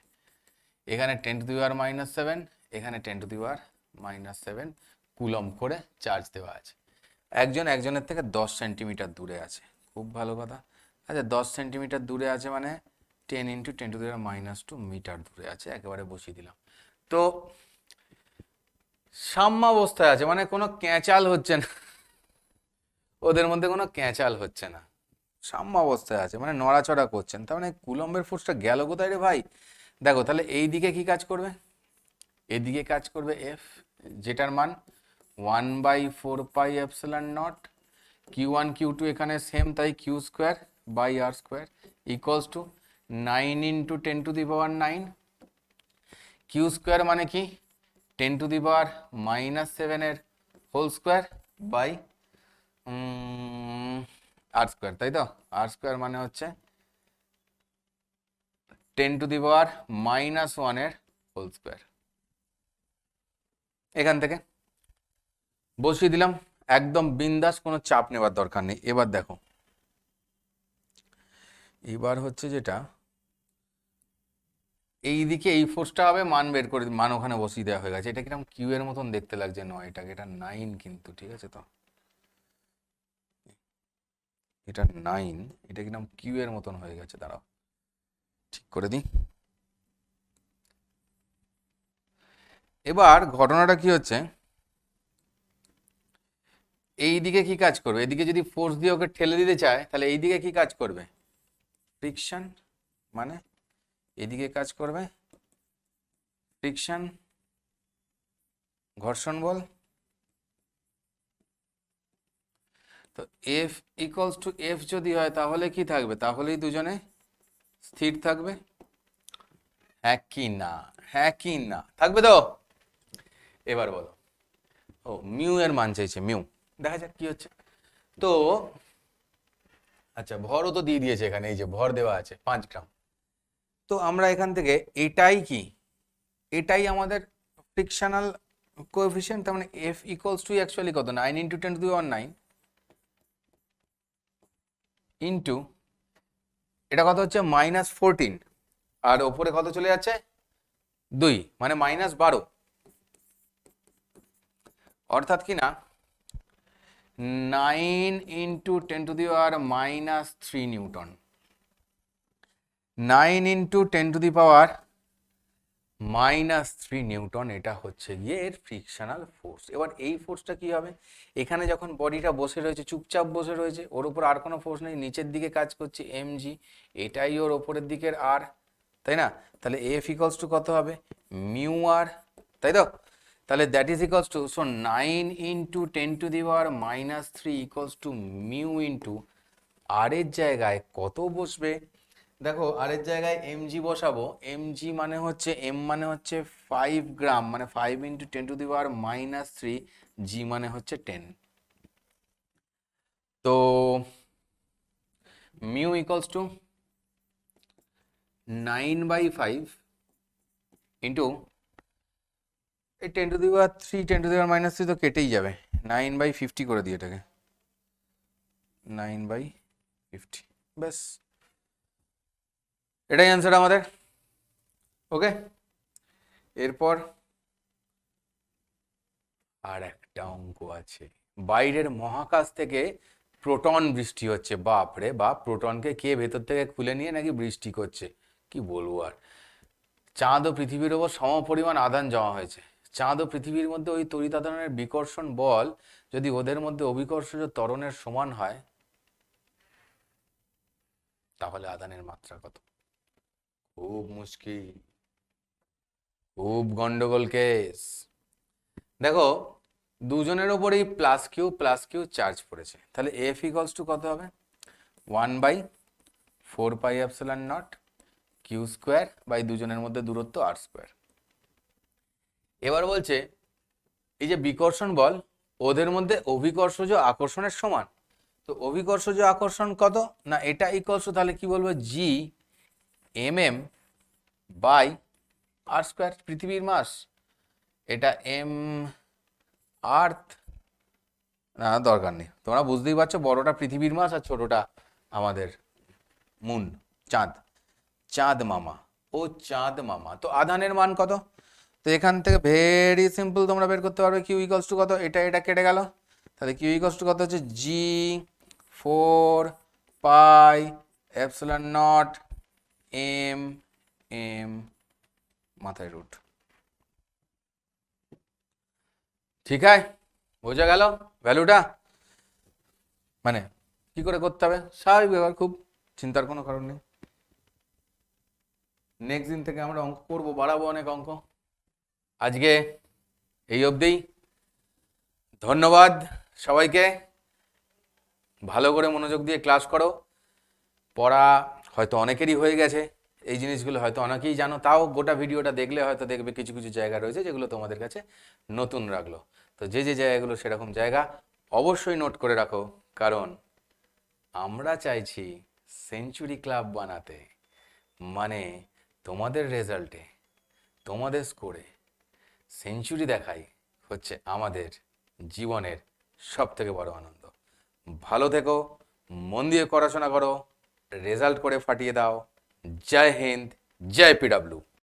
এখানে 10⁻⁻7, এখানে 10⁻⁻7 কুলম্ব করে চার্জ দেওয়া আছে। একজন একজনের থেকে 10 সেন্টিমিটার দূরে আছে, খুব ভালো কথা। আচ্ছা, 10 সেন্টিমিটার দূরে আছে মানে 10 × 10⁻²2 মিটার দূরে আছে, একেবারে বসিয়ে দিলাম। তো সাম্যাবস্থায় আছে মানে কোনো ক্যাঁচাল হচ্ছে না, ওদের মধ্যে কোনো ক্যাঁচাল হচ্ছে না, সাম্যাবস্থায় আছে মানে নড়াচড়া করছেন, তার মানে কুলম্বের ফোর্সটা গেল কোথায় রে ভাই? দেখো তাহলে এই দিকে কি কাজ করবে, এদিকে কাজ করবে এফ, যেটার মান 1/4πε0, Q1 Q2 এখানে সেম, তাই Q square by R square equals to 9 into 10 to the power 9, Q square মানে কি 10 টু দি পাওয়ার -7 এর whole square by R square, তাই তো? আর স্কোয়ার মানে হচ্ছে 10 টু দি পাওয়ার -1 এর হোল স্কোয়ার। এখান থেকে বসিয়ে দিলাম, একদম বিন্দাস, কোনো চাপ নেবার দরকার নেই। এবার দেখো, এবার হচ্ছে যেটা এইদিকে এই ফোর্সটা হবে, মান বের করে, মান ওখানে বসিয়ে দেওয়া হয়ে গেছে। এটা কিরকম কিউ এর মতন দেখতে লাগছে, নয় এটাকে, এটা 9 কিন্তু, ঠিক আছে তো? এটা 9, এটা কিরকম কিউ এর মতন হয়ে গেছে, দাঁড়াও ঠিক করে দিই। এবার ঘটনাটা কি হচ্ছে, এইদিকে কি কাজ করবে? এদিকে যদি ফোর্স দিয়ে ওকে ঠেলে দিতে চায়, তাহলে এইদিকে কি কাজ করবে? ফ্রিকশন, মানে এদিকে কাজ করবে ফ্রিকশন, ঘর্ষণ বল। তো এফ ইকুয়ালস টু এফ যদি হয়, তাহলে কি থাকবে? তাহলেই দুজনে স্থির থাকবে। হ্যাঁ কি না? হ্যাঁ কি না? থাকবে তো? এবার বলো। ও মিউ এর মান চাইছে, মিউ, দেখা যাক কি হচ্ছে। তো আচ্ছা, ভরও তো দিয়ে দিয়েছে এখানে, এই যে ভর দেওয়া আছে 5 গ্রাম। তো আমরা এখান থেকে এটাই কি, এটাই আমাদের ফ্রিকশনাল কোএফিসিয়েন্ট, তার মানে এফ ইকুয়ালস টু অ্যাকচুয়ালি কত? 9 into 10 to the power 9 into এটা কত হচ্ছে -14, আর ওপরে কত চলে যাচ্ছে 2, মানে -12, অর্থাৎ কি না 9 into 10 to the power -3 Newton. 9 into 10 to the power -3 Newton, এটা হচ্ছে গিয়ে এর ফ্রিকশনাল ফোর্স। এবার এই ফোর্সটা কি হবে? এখানে যখন বডিটা বসে রয়েছে, চুপচাপ বসে রয়েছে, ওর উপর আর কোনো ফোর্স নেই, নিচের দিকে কাজ করছে mg, এটাই ওর ওপরের দিকের আর, তাই না? তাহলে এফ ইকুয়ালস টু কত হবে? মিউ আর, তাই তো? তাহলে that is equals to, so 9 into 10 to the power -3 equals to mu into R এর জায়গায় কত বসবে? দেখো, আর এর জায়গায় এমজি বসাবো। এমজি মানে হচ্ছে, এম মানে হচ্ছে 5 গ্রাম, মানে 5 ইন্টু 10 টু দি পাওয়ার -3, জি মানে হচ্ছে 10। তো মিউ ইকুয়ালস টু 9/5 ইন্টু এই 10 to the power 3, 10 to the power -3 তো কেটেই যাবে, 9/50 করে দিই এটাকে, 9/50, ব্যাস, এটাই অ্যান্সার আমাদের। ওকে, এরপর আর একটা অঙ্ক আছে। বাইরের মহাকাশ থেকে প্রোটন বৃষ্টি হচ্ছে, বাপ রে বাপ, প্রোটনকে কে ভেতর থেকে খুলে নিয়ে নাকি বৃষ্টি করছে, কি বলবো আর। চাঁদ ও পৃথিবীর ওপর সমপরিমাণ আধান জমা হয়েছে। চাঁদ ও পৃথিবীর মধ্যে ওই তড়িৎ আধানের বিকর্ষণ বল যদি ওদের মধ্যে অভিকর্ষজ ত্বরণের সমান হয়, তাহলে আধানের মাত্রা কত? খুব মুশকিল, খুব গন্ডগোল কেস। দেখো, দুজনের ওপরেই প্লাস কিউ চার্জ পড়েছে, তাহলে এফ ইকুয়ালস টু কত হবে? 1/4πε0 কিউ স্কোয়ার বাই দুজনের মধ্যে দূরত্ব আর স্কোয়ার। এবার বলছে এই যে বিকর্ষণ বল, ওদের মধ্যে অভিকর্ষজ আকর্ষণের সমান। তো অভিকর্ষজ আকর্ষণ কত না, এটা ইকুয়ালস টু, তাহলে কি বলবো, G M by R square, পৃথিবীর মাস, এটা এম আর্থ, না দরকার নেই, তোমরা বুঝতেই পারছো, বড়টা পৃথিবীর মাস আর ছোটটা আমাদের মুন, চাঁদ, চাঁদ মামা, ও চাঁদ মামা। তো আধানের মান কত? তো এখান থেকে ভেরি সিম্পল তোমরা বের করতে পারবে, কিউ ইকুয়ালস টু কত, এটা কেটে গেল, তাহলে কিউ ইকুয়ালস টু কত হচ্ছে, জি 4πε0 এম এম মাথায় রুট। ঠিক আছে, বোঝা গেল ভ্যালুটা? মানে কি করে করতে হবে, স্বাভাবিক ব্যাপার, খুব চিন্তার কোনো কারণ নেই। নেক্সট দিন থেকে আমরা অঙ্ক করবো, বাড়াবো অনেক অঙ্ক। আজকে এই অবধিই, ধন্যবাদ সবাইকে, ভালো করে মনোযোগ দিয়ে ক্লাস করো। পড়া হয়তো অনেকেরই হয়ে গেছে, এই জিনিসগুলো হয়তো অনেকেই জানো, তাও গোটা ভিডিওটা দেখলে হয়তো দেখবে কিছু কিছু জায়গা রয়েছে যেগুলো তোমাদের কাছে নতুন রাখলো। তো যে যে জায়গাগুলো সেরকম জায়গা অবশ্যই নোট করে রাখো, কারণ আমরা চাইছি সেঞ্চুরি ক্লাব বানাতে। মানে তোমাদের রেজাল্টে, তোমাদের স্কোরে সেঞ্চুরি দেখাই হচ্ছে আমাদের জীবনের সব থেকে বড় আনন্দ। ভালো থেকো, মন দিয়ে পড়াশোনা করো, রেজাল্ট করে ফাটিয়ে দাও। জয় হিন্দ, জয় পিডাব্লিউ।